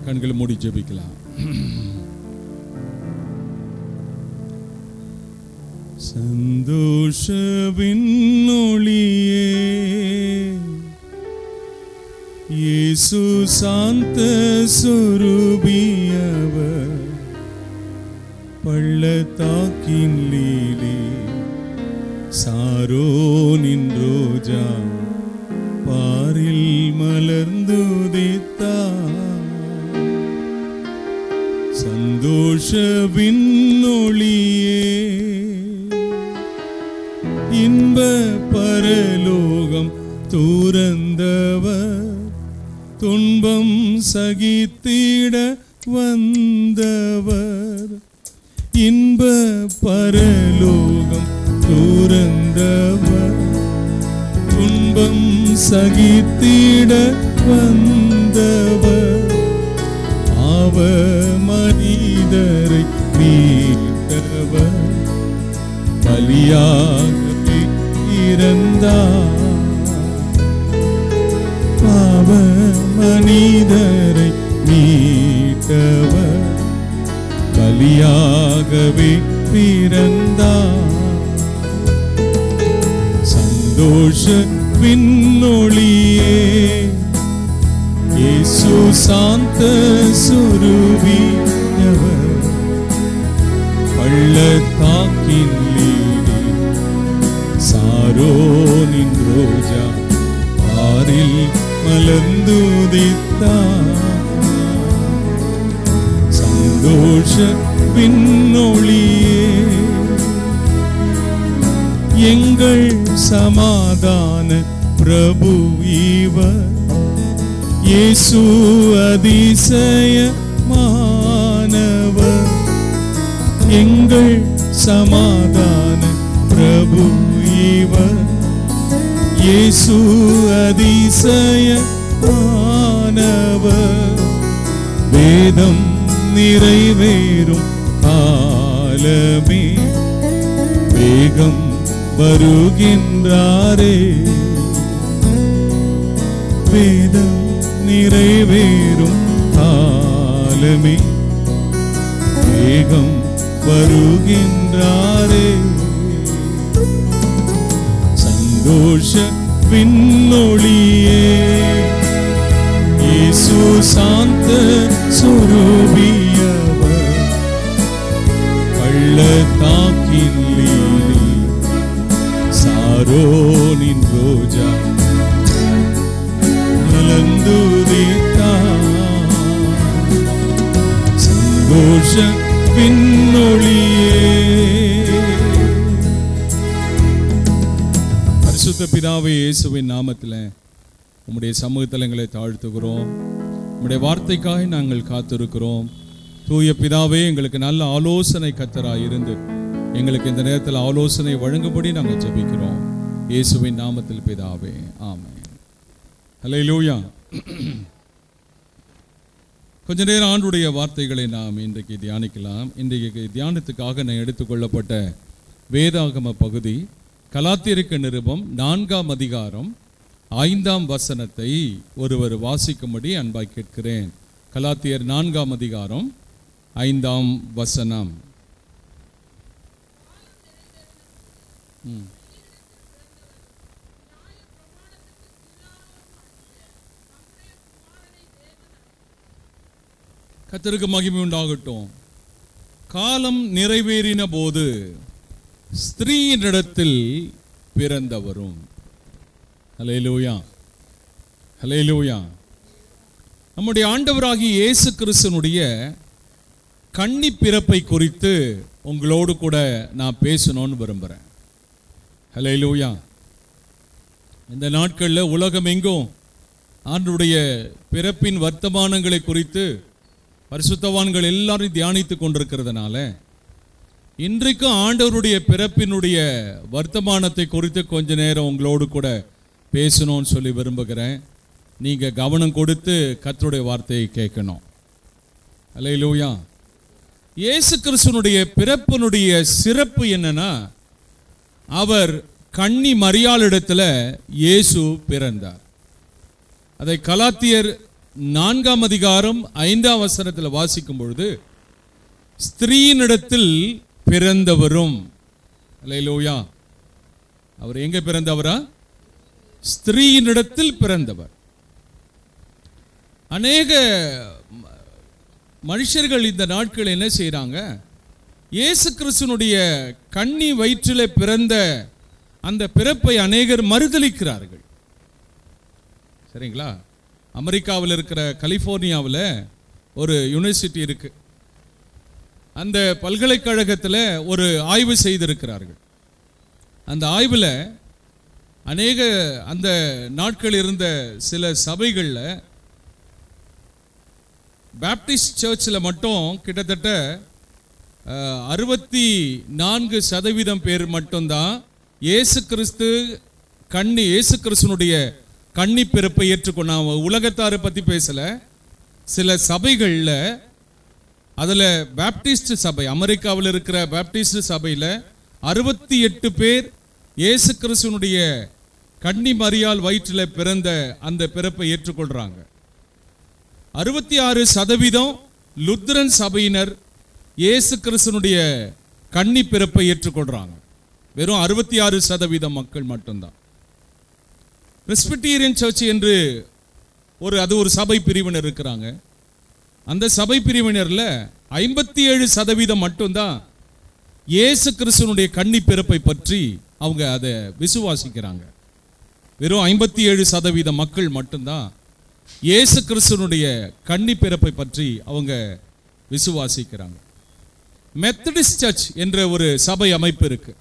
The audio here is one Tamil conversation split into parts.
கண்களை மூடி ஜெபிக்கலாம். சந்தோஷவின் ஒளியே இயேசு சாந்த சொரூபியவர் பள்ளத்தாக்கின் லீலி சாரோனின் ரோஜா பாரில் மலர்ந்துதித்தார். சந்தோஷவின் ஒளியே இன்ப பரலோகம் துறந்தவர் துன்பம் சகித்திட வந்தவர். இன்ப பரலோகம் துறந்தவர் துன்பம் சகித்திட வந்தவர். பாவ மனிதரை மீட்டவர் பலியாகவே இறந்தார். பாவ மனிதரை மீட்டவர் பலியாகவே பிறந்தார். சந்தோஷ விண்ணொளியே இயேசு சாந்த சொரூபியவர் பள்ளத்தாக்கின் லீலி சாரோனின் ரோஜா பாரில் மலர்ந்துதித்தார். சந்தோஷ விண்ணொளியே எங்கள் சமாதான பிரபு இவர் இயேசு அதிசயமானவர். எங்கள் சமாதான பிரபு இவர் இயேசு அதிசயமானவர். வேதம் நிறைவேறும் காலமே வேகம் வருகின்றாரே. வேதம் நிறைவேறும் காலமே வேகம் வருகின்றாரே. சந்தோஷ விண்ணொளியே இயேசு சாந்த சொரூபியவர் பள்ளத்தாக்கின் லீலி சாரோனின் ரோஜா மலர்ந்துதித்தார். சந்தோஷ விண்ணொளியே. பரிசுத்த பிதாவே இயேசுவின் நாமத்தில் உம்முடைய சமூகத்தில் எங்களை தாழ்த்துகிறோம். உம்முடைய வார்த்தைக்காக நாங்கள் காத்திருக்கிறோம். தூய பிதாவே, எங்களுக்கு நல்ல ஆலோசனை கர்த்தராய் இருந்து எங்களுக்கு இந்த நேரத்தில் ஆலோசனை வழங்கும்படி நாங்கள் ஜெபிக்கிறோம். இயேசுவின் நாமத்தில் பிதாவே, ஆமென். ஹல்லேலூயா. கொஞ்ச நேரம் ஆண்டுடைய வார்த்தைகளை நாம் இன்றைக்கு தியானிக்கலாம். இன்றைக்கு தியானத்துக்காக நான் எடுத்துக்கொள்ளப்பட்ட வேதாகம பகுதி கலாத்தியருக்கு நிருபம் 4ஆம் அதிகாரம் 5ஆம் வசனத்தை ஒருவர் வாசிக்கும்படி அன்பாய் கேட்கிறேன். கலாத்தியர் 4ஆம் அதிகாரம் 5ஆம் வசனம். கர்த்தருக்கு மகிமை உண்டாகட்டும். காலம் நிறைவேறின போது ஸ்திரீயினிடத்தில் பிறந்தவரும். ஹல்லேலூயா, ஹல்லேலூயா. நம்முடைய ஆண்டவராகிய இயேசு கிறிஸ்துனுடைய கன்னி பிறப்பை குறித்து உங்களோடு கூட நான் பேசணும்னு விரும்புகிறேன். ஹல்லேலூயா. இந்த நாட்களில் உலகம் எங்கும் ஆண்டவருடைய பிறப்பின் வர்த்தமானங்களை குறித்து பரிசுத்தவான்கள் எல்லாரும் தியானித்து கொண்டிருக்கிறதுனால இன்றைக்கும் ஆண்டவருடைய பிறப்பினுடைய வர்த்தமானத்தை குறித்து கொஞ்ச நேரம் உங்களோடு கூட பேசணும்னு சொல்லி விரும்புகிறேன். நீங்கள் கவனம் கொடுத்து கர்த்தருடைய வார்த்தையை கேட்கணும். ஹல்லேலூயா. இயேசு கிறிஸ்துனுடைய பிறப்பினுடைய சிறப்பு என்னன்னா, அவர் கன்னி மரியாளிடத்தில் இயேசு பிறந்தார். அதை கலாத்தியர் 4ஆம் அதிகாரம் 5ஆம் வசனத்தில் வாசிக்கும் பொழுது, ஸ்திரீயினிடத்தில் பிறந்தவரும், அல்லேலூயா, அவர் எங்க பிறந்தவரா? ஸ்திரீயினிடத்தில் பிறந்தவர். அநேக மனுஷர்கள் இந்த நாட்கள் என்ன செய்யறாங்க, இயேசு கிறிஸ்துனுடைய கன்னி வயிற்றிலே பிறந்த அந்த பிறப்பை அநேகர் மறுதலிக்கிறார்கள். சரிங்களா? அமெரிக்காவில் இருக்கிற கலிபோர்னியாவில் ஒரு யூனிவர்சிட்டி இருக்கு. அந்த பல்கலைக்கழகத்தில் ஒரு ஆய்வு செய்திருக்கிறார்கள். அந்த ஆய்வில் அநேக அந்த நாட்கள் இருந்த சில சபைகளில் பேப்டிஸ்ட் சர்ச்சில் மட்டும் கிட்டத்தட்ட 64% பேர் மட்டும்தான் இயேசு கிறிஸ்துனுடைய கன்னி பிறப்பை ஏற்றுக்கொண்டாங்க. உலகத்தாரை பற்றி பேசல. சில சபைகளில், அதில் பேப்டிஸ்ட் சபை, அமெரிக்காவில் இருக்கிற பேப்டிஸ்ட் சபையில் 68 பேர் இயேசு கிறிஸ்துனுடைய கன்னி மரியாள் வயிற்றில் பிறந்த அந்த பிறப்பை ஏற்றுக்கொள்றாங்க. 66% லுத்தரன் சபையினர் இயேசு கிறிஸ்துனுடைய கன்னி பிறப்பை ஏற்றுக்கொள்றாங்க. வெறும் 66% மக்கள் மட்டும்தான். பிரெஸ்பிட்டீரியன் சர்ச் என்று அது ஒரு சபை பிரிவினர் இருக்கிறாங்க. அந்த சபை பிரிவினர்ல 57% மட்டும்தான் இயேசு கிறிஸ்துனுடைய கன்னி பிறப்பை பற்றி அவங்க அதை விசுவாசிக்கிறாங்க. வெறும் 57% மக்கள் மட்டும்தான் இயேசு கிறிஸ்துனுடைய கன்னி பிறப்பை பற்றி அவங்க விசுவாசிக்கிறாங்க. மெத்தடிஸ்ட் சர்ச் என்ற ஒரு சபை அமைப்பு இருக்கு.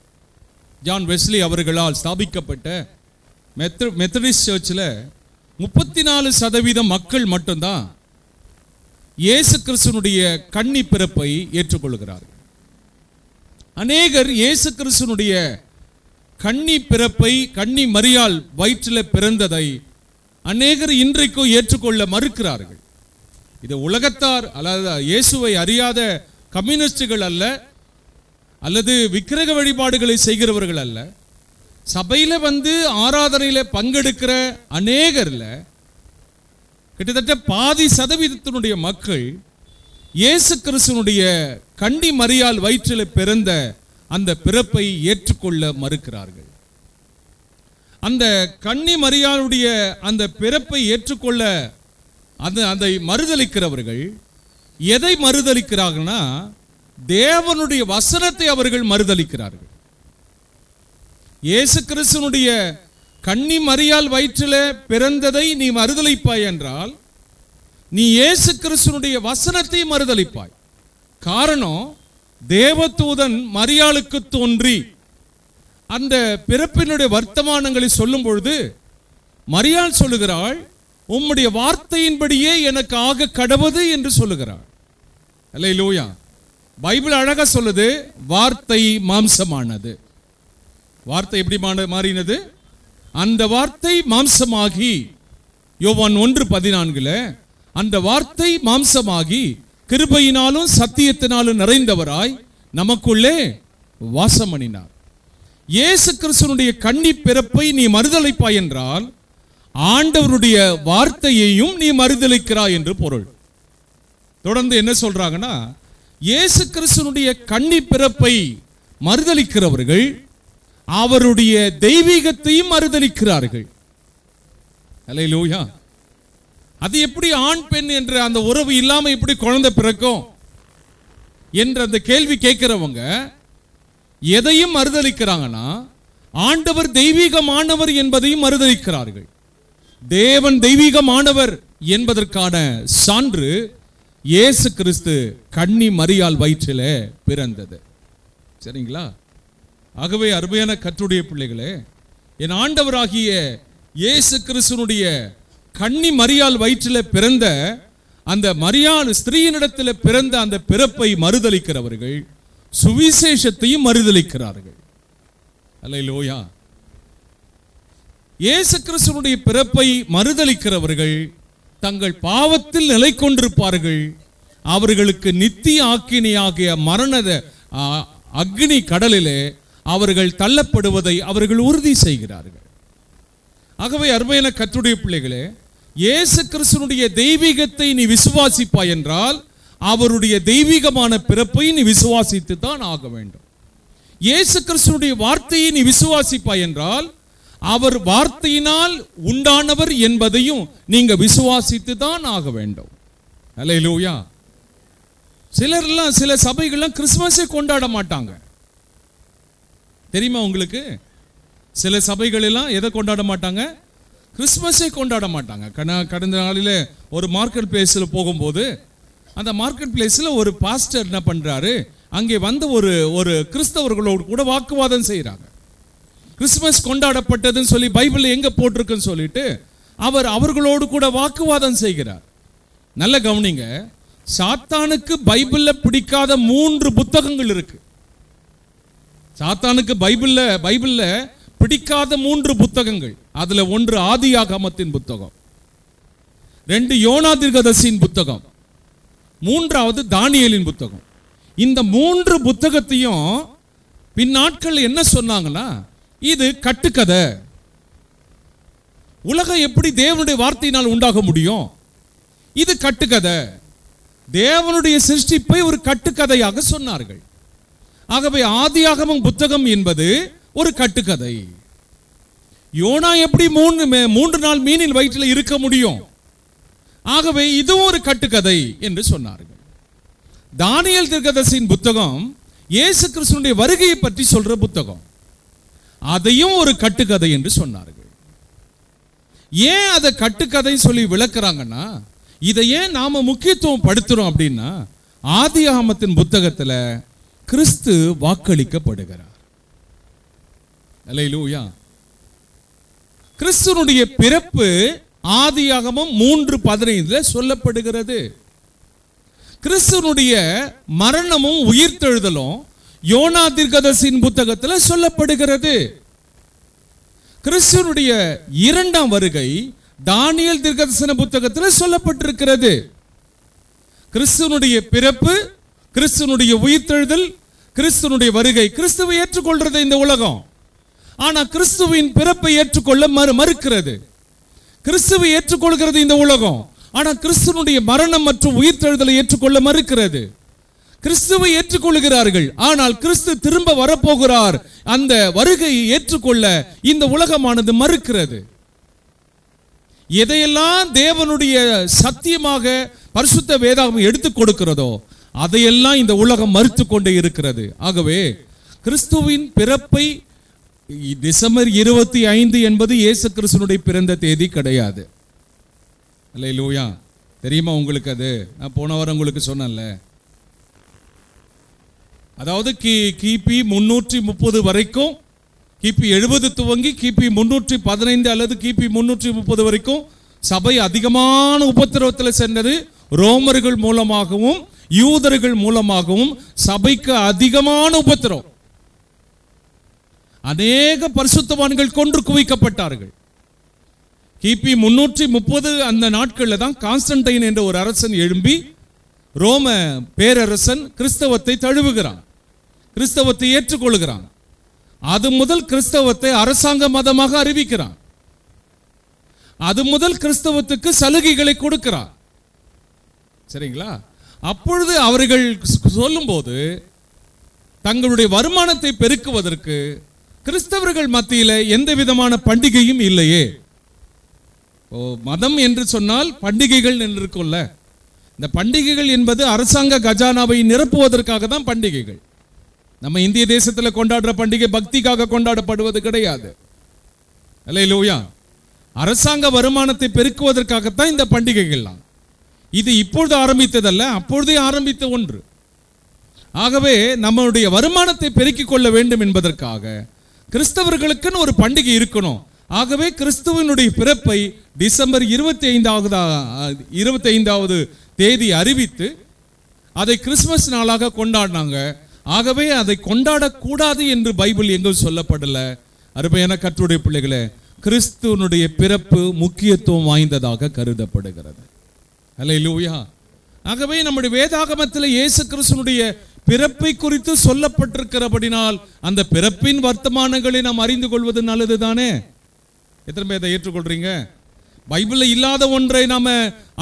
ஜான் வெஸ்லி அவர்களால் ஸ்தாபிக்கப்பட்ட மெத்தடிஸ்ட் சர்ச்சில் 34% மக்கள் மட்டும்தான் இயேசு கிறிஸ்துனுடைய கன்னி பிறப்பை ஏற்றுக்கொள்கிறார்கள். அநேகர் இயேசு கிறிஸ்துனுடைய கன்னி பிறப்பை, கன்னி மரியாள் வயிற்றில் பிறந்ததை அநேகர் இன்றைக்கும் ஏற்றுக்கொள்ள மறுக்கிறார்கள். இது உலகத்தார் அல்லது இயேசுவை அறியாத கம்யூனிஸ்டுகள் அல்ல, அல்லது விக்கிரக வழிபாடுகளை செய்கிறவர்கள் அல்ல. சபையில ஆராதனையில பங்கெடுக்கிற அநேகர்ல கிட்டத்தட்ட பாதி சதவீதத்தினுடைய மக்கள் இயேசு கிறிஸ்துனுடைய கன்னி மரியாள் வயிற்றில் பிறந்த அந்த பிறப்பை ஏற்றுக்கொள்ள மறுக்கிறார்கள். அந்த கன்னி மரியாளுடைய அந்த பிறப்பை ஏற்றுக்கொள்ள அதை மறுதலிக்கிறவர்கள் எதை மறுதலிக்கிறார்கள்னா, தேவனுடைய வசனத்தை அவர்கள் மறுதலிக்கிறார்கள். இயேசு கிறிஸ்துனுடைய கன்னி மரியாள் வயிற்றில் பிறந்ததை நீ மறுதலிப்பாய் என்றால், நீ இயேசு கிறிஸ்துனுடைய வசனத்தை மறுதலிப்பாய். காரணம், தேவதூதன் மரியாளுக்கு தோன்றி அந்த பிறப்பினுடைய வர்த்தமானங்களை சொல்லும் பொழுது மரியாள் சொல்லுகிறாள், உம்முடைய வார்த்தையின்படியே எனக்கு ஆக கடவது என்று சொல்லுகிறாள். அல்லேலூயா. பைபிள் அழகா சொல்லுது, வார்த்தை மாம்சமானது. வார்த்தை எப்படி மாறினது? அந்த வார்த்தை மாம்சமாகி, யோவான் 1:14 அந்த வார்த்தை மாம்சமாகி கிருபையினாலும் சத்தியத்தினாலும் நிறைந்தவராய் நமக்குள்ளே வாசம் பண்ணினார். இயேசு கிறிஸ்துனுடைய கன்னி பிறப்பை நீ மறுதலிப்பாய் என்றால், ஆண்டவருடைய வார்த்தையையும் நீ மறுதலிக்கிறாய் என்று பொருள். தொடர்ந்து என்ன சொல்றாங்கன்னா, இயேசு கிறிஸ்துனுடைய கன்னி பிறப்பை மறுதலிக்கிறவர்கள் அவருடைய தெய்வீகத்தையும் மறுதலிக்கிறார்கள். அல்லேலூயா. அது எப்படி ஆண் பெண் என்ற அந்த உறவு இல்லாம எப்படி குழந்தை பிறக்கும் என்ற அந்த கேள்வி கேட்கிறவங்க எதையும் மறுதலிக்கிறாங்கன்னா, ஆண்டவர் தெய்வீகமானவர் என்பதையும் மறுதலிக்கிறார்கள். தேவன் தெய்வீகமானவர் என்பதற்கான சான்று இயேசு கிறிஸ்து கன்னி மரியாள் வயிற்றில் பிறந்தது. சரிங்களா? ஆகவே அருமையான கர்த்தருடைய பிள்ளைகளே, என் ஆண்டவராகிய இயேசு கிறிஸ்துனுடைய கன்னி மரியாள் வயிற்றில் பிறந்த அந்த மரியாள் ஸ்திரீயினிடத்தில் பிறந்த அந்த பிறப்பை மறுதலிக்கிறவர்கள் சுவிசேஷத்தையும் மறுதலிக்கிறார்கள். அல்லேலூயா. இயேசு கிறிஸ்துனுடைய பிறப்பை மறுதலிக்கிறவர்கள் தங்கள் பாவத்தில் நிலை கொண்டிருப்பார்கள். அவர்களுக்கு நித்திய ஆக்கினியாகிய மரண அக்னி கடலிலே அவர்கள் தள்ளப்படுவதை அவர்கள் உறுதி செய்கிறார்கள். ஆகவே அருமையான கர்த்தருடைய பிள்ளைகளே, இயேசு கிறிஸ்துனுடைய தெய்வீகத்தை நீ விசுவாசிப்பாய் என்றால் அவருடைய தெய்வீகமான பிறப்பை நீ விசுவாசித்து தான் ஆக வேண்டும். இயேசு கிறிஸ்துனுடைய வார்த்தையை நீ விசுவாசிப்பாய் என்றால் அவர் வார்த்தையினால் உண்டானவர் என்பதையும் நீங்க விசுவாசித்து தான் ஆக வேண்டும். அல்லேலூயா. சிலர்லாம் சில சபைகள்லாம் கிறிஸ்துமஸை கொண்டாட மாட்டாங்க. தெரியுமா உங்களுக்கு? சில சபைகள் எல்லாம் எதை கொண்டாட மாட்டாங்க? கிறிஸ்துமஸை கொண்டாட மாட்டாங்க. கடந்த நாளில் ஒரு மார்க்கெட் பிளேஸில் போகும்போது அந்த மார்க்கெட் பிளேஸில் ஒரு பாஸ்டர் என்ன பண்றாரு, அங்கே வந்து ஒரு கிறிஸ்தவர்களோடு கூட வாக்குவாதம் செய்கிறாங்க. கிறிஸ்துமஸ் கொண்டாடப்பட்டதுன்னு சொல்லி பைபிள் எங்க போட்டிருக்குன்னு சொல்லிட்டு அவர்களோடு கூட வாக்குவாதம் செய்கிறார். நல்ல கவனிங்க, சாத்தானுக்கு பைபிள்ல பிடிக்காத 3 புத்தகங்கள் இருக்கு. சாத்தானுக்கு பைபிள்ல பிடிக்காத 3 புத்தகங்கள். அதுல ஒன்று ஆதியாகமத்தின் புத்தகம், 2 யோனா தீர்க்கதரிசியின் புத்தகம், 3வது தானியேலின் புத்தகம். இந்த 3 புத்தகத்தையும் பின்னாட்கள் என்ன சொன்னாங்கன்னா, இது கட்டுக்கதை. உலகம் எப்படி தேவனுடைய வார்த்தையினால் உண்டாக முடியும்? இது கட்டுக்கதை. தேவனுடைய சிருஷ்டிப்பை ஒரு கட்டுக்கதையாக சொன்னார்கள். ஆகவே ஆதியாகமம் புத்தகம் என்பது ஒரு கட்டுக்கதை. யோனா எப்படி 3 நாள் மீனில் வயிற்றில் இருக்க முடியும்? ஆகவே இதுவும் ஒரு கட்டுக்கதை என்று சொன்னார்கள். தானியேல் தீர்க்கதரிசியின் புத்தகம் இயேசு கிறிஸ்துவினுடைய வருகையை பற்றி சொல்ற புத்தகம், அதையும் ஒரு கட்டுக்கதை என்று சொன்னார்கள். ஏன் அதை கட்டுக்கதை சொல்லி விளக்குறாங்கன்னா, இதை ஏன் நாம முக்கியத்துவம் படுத்துறோம் அப்படின்னா, ஆதியாகமத்தின் புத்தகத்துல கிறிஸ்து வாக்களிக்கப்படுகிறார். அல்லேலூயா. கிறிஸ்துனுடைய பிறப்பு ஆதியாகமம் 3:15 சொல்லப்படுகிறது. கிறிஸ்துனுடைய மரணமும் உயிர்த்தெழுதலும் யோனா தீர்க்கதரிசியின் புத்தகத்தில் சொல்லப்படுகிறது. கிறிஸ்துனுடைய 2ஆம் வருகை தானியேல் தீர்க்கதரிசன புத்தகத்தில் சொல்லப்பட்டிருக்கிறது. கிறிஸ்துனுடைய பிறப்பு, கிறிஸ்துனுடைய உயிர்த்தெழுதல், கிறிஸ்துனுடைய வருகை, கிறிஸ்துவை ஏற்றுக்கொள்றது இந்த உலகம். ஆனா கிறிஸ்துவின் பிறப்பை ஏற்றுக்கொள்ள மறுக்கிறது. கிறிஸ்துவை ஏற்றுக்கொள்கிறது இந்த உலகம். ஆனா கிறிஸ்துனுடைய மரணம் மற்றும் உயிர்த்தெழுதலை ஏற்றுக்கொள்ள மறுக்கிறது. கிறிஸ்துவை ஏற்றுக்கொள்கிறார்கள், ஆனால் கிறிஸ்து திரும்ப வரப்போகிறார், அந்த வருகையை ஏற்றுக்கொள்ள இந்த உலகமானது மறுக்கிறது. எதையெல்லாம் தேவனுடைய சத்தியமாக பரிசுத்த வேதாகமம் எடுத்துக் கொடுக்கிறதோ அதையெல்லாம் இந்த உலகம் மறுத்து கொண்டே இருக்கிறது. ஆகவே கிறிஸ்துவின் பிறப்பை டிசம்பர் 25 என்பது இயேசு கிறிஸ்துனுடைய பிறந்த தேதி கிடையாது. அல்லேலூயா. தெரியுமா உங்களுக்கு? அது நான் போன வாரம் உங்களுக்கு சொன்னேன்ல. அதாவது கிபி 330 வரைக்கும், கிபி 70 துவங்கி கிபி 315 அல்லது கிபி 330 வரைக்கும் சபை அதிகமான உபத்திரவத்தில் சென்றது. ரோமர்கள் மூலமாகவும் யூதர்கள் மூலமாகவும் சபைக்கு அதிகமான உபத்திரவம். அநேக பரிசுத்தவான்கள் கொன்று குவிக்கப்பட்டார்கள். கிபி 330 அந்த நாட்களில் தான் கான்ஸ்டன்டைன் என்ற ஒரு அரசன் எழும்பி ரோம பேரரசன் கிறிஸ்தவத்தை தழுவுகிறான், கிறிஸ்தவத்தை ஏற்றுக்கொள்கிறான். அது முதல் கிறிஸ்தவத்தை அரசாங்க மதமாக அறிவிக்கிறான். அது முதல் கிறிஸ்தவத்துக்கு சலுகைகளை கொடுக்கிறான். சரிங்களா? அப்பொழுது அவர்கள் சொல்லும்போது தங்களுடைய வருமானத்தை பெருக்குவதற்கு கிறிஸ்தவர்கள் மத்தியில் எந்த விதமான பண்டிகையும் இல்லையே. மதம் என்று சொன்னால் பண்டிகைகள் என்று இருக்கும்ல. இந்த பண்டிகைகள் என்பது அரசாங்க கஜானாவை நிரப்புவதற்காக தான் பண்டிகைகள். நம்ம இந்திய தேசத்தில் கொண்டாடுற பண்டிகை பக்திக்காக கொண்டாடப்படுவது கிடையாது. அல்லேலூயா. அரசாங்க வருமானத்தை பெருக்குவதற்காகத்தான் இந்த பண்டிகைகள்லாம். இது இப்பொழுது ஆரம்பித்ததல்ல, அப்பொழுதே ஆரம்பித்த ஒன்று. ஆகவே நம்மளுடைய வருமானத்தை பெருக்கிக் கொள்ள வேண்டும் என்பதற்காக கிறிஸ்தவர்களுக்குன்னு ஒரு பண்டிகை இருக்கணும். ஆகவே கிறிஸ்துவனுடைய பிறப்பை டிசம்பர் 25வது தேதி அறிவித்து அதை கிறிஸ்துமஸ் நாளாக கொண்டாடினாங்க. ஆகவே அதை கொண்டாடக்கூடாது என்று பைபிள் எங்கும் சொல்லப்படல. அருமையான கர்த்தருடைய பிள்ளைகளே, கிறிஸ்துவனுடைய பிறப்பு முக்கியத்துவம் வாய்ந்ததாக கருதப்படுகிறது. அல்லேலூயா. ஆகவே நம்முடைய வேதாகமத்தில் இயேசு கிறிஸ்துவனுடைய பிறப்பை குறித்து சொல்லப்பட்டிருக்கிறபடினால் அந்த பிறப்பின் வர்த்தமானங்களை நாம் அறிந்து கொள்வது நல்லது தானே? எத்தனை பேர் அதை ஏற்றுக்கொள்றீங்க? பைபிளில் இல்லாத ஒன்றை நாம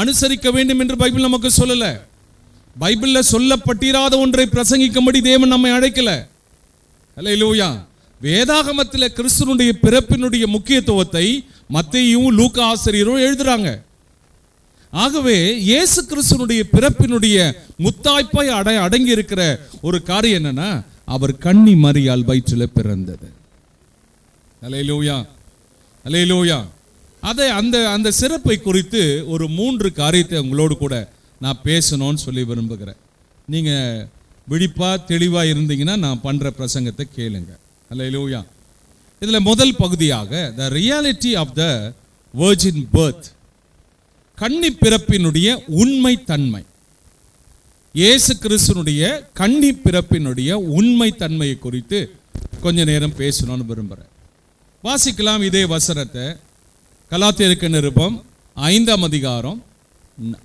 அனுசரிக்க வேண்டும் என்று பைபிள் நமக்கு சொல்லல. பைபிளில் சொல்லப்பட்டிராத ஒன்றை பிரசங்கிக்கும்படி தேவன் நம்மை அழைக்கல. அல்லேலூயா. வேதாகமத்தில் கிறிஸ்துவனுடைய பிறப்பினுடைய முக்கியத்துவத்தை மத்தேயும் லூக்கா ஆசிரியரும் எழுதுறாங்க. ஆகவே இயேசு கிறிஸ்துவனுடைய பிறப்பினுடைய முத்தாய்ப்பாய் அடங்கி இருக்கிற ஒரு காரியம் என்னன்னா, அவர் கன்னி மரியாள் வயிற்றில் பிறந்தது. அல்லேலூயா, அல்லேலூயா. அதை அந்த சிறப்பை குறித்து ஒரு 3 காரியத்தை உங்களோடு கூட நான் பேசணும்னு சொல்லி விரும்புகிறேன். நீங்க விழிப்பா தெளிவா இருந்தீங்கன்னா நான் பண்ற பிரசங்கத்தை கேளுங்க. அல்லேலூயா. இதுல முதல் பகுதியாக the reality of the virgin birth, கன்னி பிறப்பினுடைய உண்மை தன்மை. இயேசு கிறிஸ்துனுடைய கன்னி பிறப்பினுடைய உண்மை தன்மையை குறித்து கொஞ்ச நேரம் பேசணும்னு விரும்புகிறேன். வாசிக்கலாம் இதே வசனத்தை. கலாத்தியருக்கு நிருபம் 4ஆம் அதிகாரம்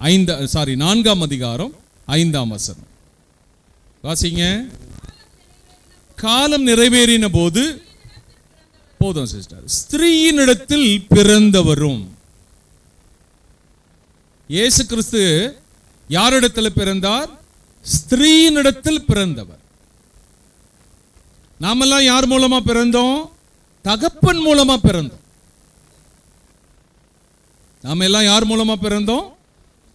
5ஆம் வசனம் வாசிங்க. காலம் நிறைவேறின போது, போதும் சிஸ்டர், ஸ்திரீயினிடத்தில் பிறந்தவரும். இயேசு கிறிஸ்து யாரிடத்தில் பிறந்தார்? ஸ்திரீயினிடத்தில் பிறந்தவர். நாமெல்லாம் யார் மூலமா பிறந்தோம்? தகப்பன் மூலமா பிறந்தோம். நாம எல்லாம் யார் மூலமா பிறந்தோம்?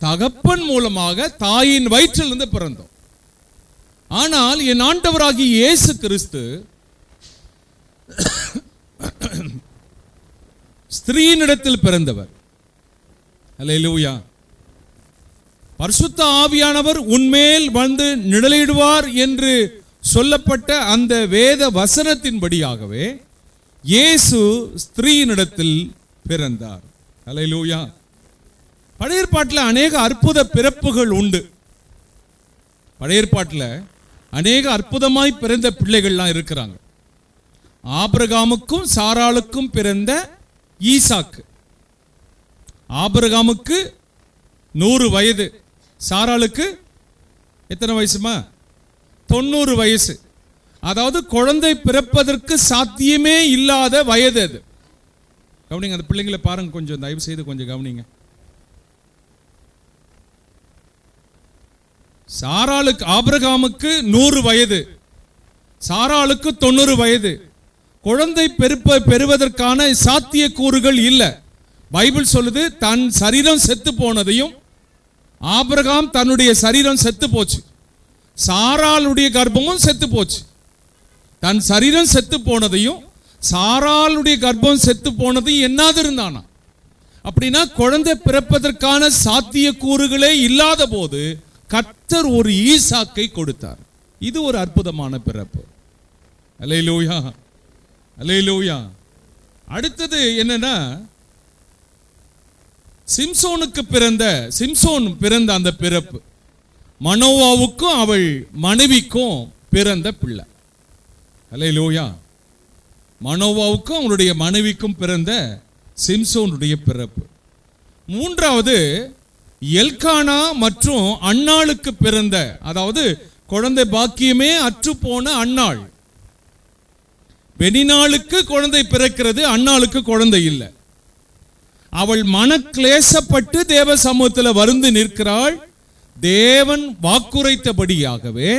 தகப்பன் மூலமாக, தாயின் வயிற்றிலிருந்து பிறந்தோம். ஆனால் என் ஆண்டவராகிய இயேசு கிறிஸ்து ஸ்திரீயினிடத்தில் பிறந்தவர். அல்லேலூயா. பரிசுத்த ஆவியானவர் உன்மேல் வந்து நிழலிடுவார் என்று சொல்லப்பட்ட அந்த வேத வசனத்தின்படியாகவே இயேசு ஸ்திரீயினிடத்தில் பிறந்தார். அல்லேலூயா. பழைய ஏற்பாட்டில் அநேக அற்புத பிறப்புகள் உண்டு. பழைய ஏற்பாட்டில் அநேக அற்புதமாய் பிறந்த பிள்ளைகள்லாம் இருக்கிறாங்க. ஆபிரகாமுக்கும் சாராளுக்கும் பிறந்த ஈசாக்கு. ஆபிரகாமுக்கு 100 வயது, சாராளுக்கு எத்தனை வயசுமா? 90 வயசு. அதாவது குழந்தை பிறப்பதற்கு சாத்தியமே இல்லாத வயது அது. கவனிங்க, அந்த பிள்ளைங்களை பாருங்க, கொஞ்சம் தயவு செய்து கொஞ்சம் கவனிங்க. சாராளுக்கு, ஆபிரகாமுக்கு 100 வயது, சாராளுக்கு 90 வயது. குழந்தை பெறுவதற்கான சாத்திய கூறுகள் இல்லை. பைபிள் சொல்லுது, தன் சரீரம் செத்து போனதையும், ஆபிரகாம் தன்னுடைய சரீரம் செத்து போச்சு, சாராளுடைய கர்ப்பமும் செத்து போச்சு. தன் சரீரம் செத்து போனதையும் சாராளுடைய கர்ப்பம் செத்து போனதையும் என்னாது இருந்தானா? அப்படின்னா குழந்தை பிறப்பதற்கான சாத்திய கூறுகளே இல்லாத போது கர்த்தர் ஒரு ஈசாக்கை கொடுத்தார். இது ஒரு அற்புதமான பிறப்பு. அல்லேலூயா, அல்லேலூயா. அடுத்தது என்னன்னா, சிம்சோன் பிறந்த அந்த பிறப்பு மனோவாவுக்கும் அவள் மனைவிக்கும் பிறந்த பிள்ளை. அல்லேலூயா. மனோவாவுக்கும் அவளுடைய மனைவிக்கும் பிறந்த சிம்சோனுடைய பிறப்பு. மூன்றாவது எல்கானா மற்றும் அன்னாளுக்கு பிறந்த, அதாவது குழந்தை பாக்கியமே அற்றுப்போன அன்னாள். பெனினாளுக்கு குழந்தை பிறக்கிறது, அன்னாளுக்கு குழந்தை இல்லை. அவள் மனக்லேசப்பட்டு தேவ சமூகத்தில் வருந்து நிற்கிறாள். தேவன் வாக்குரைத்தபடியாகவே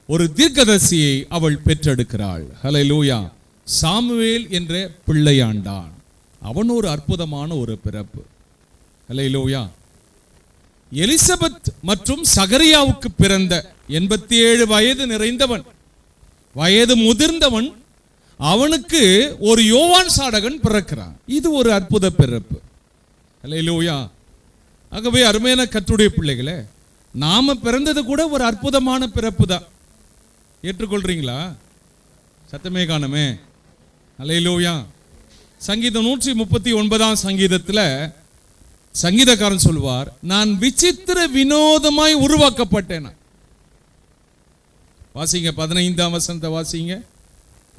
ஒரு தீர்க்கதரிசியை அவள் பெற்றெடுக்கிறாள். ஹல்லேலூயா. சாமுவேல் என்ற பிள்ளையாண்டான். அவன் ஒரு அற்புதமான ஒரு பிறப்பு. ஹல்லேலூயா. எலிசபெத் மற்றும் சகரியாவுக்கு பிறந்த 87 வயது நிறைந்தவன், வயது முதிர்ந்தவன், அவனுக்கு ஒரு யோவான் சாடகன் பிறக்கிறான். இது ஒரு அற்புத பிறப்பு. ஹல்லேலூயா. ஆகவே அருமையான கர்த்தருடைய பிள்ளைகளே, நாம பிறந்தது கூட ஒரு அற்புதமான பிறப்பு தான். ஏற்றுக்கொள்றீங்களா? சத்தமே காணமே. ஹல்லேலூயா. சங்கீதம் 139ஆம் சங்கீதத்தில் சங்கீதக்காரன் சொல்வார், நான் விசித்திர வினோதமாய் உருவாக்கப்பட்டேன். வாசிங்க 15ஆம் வசனத்தை வாசிங்க.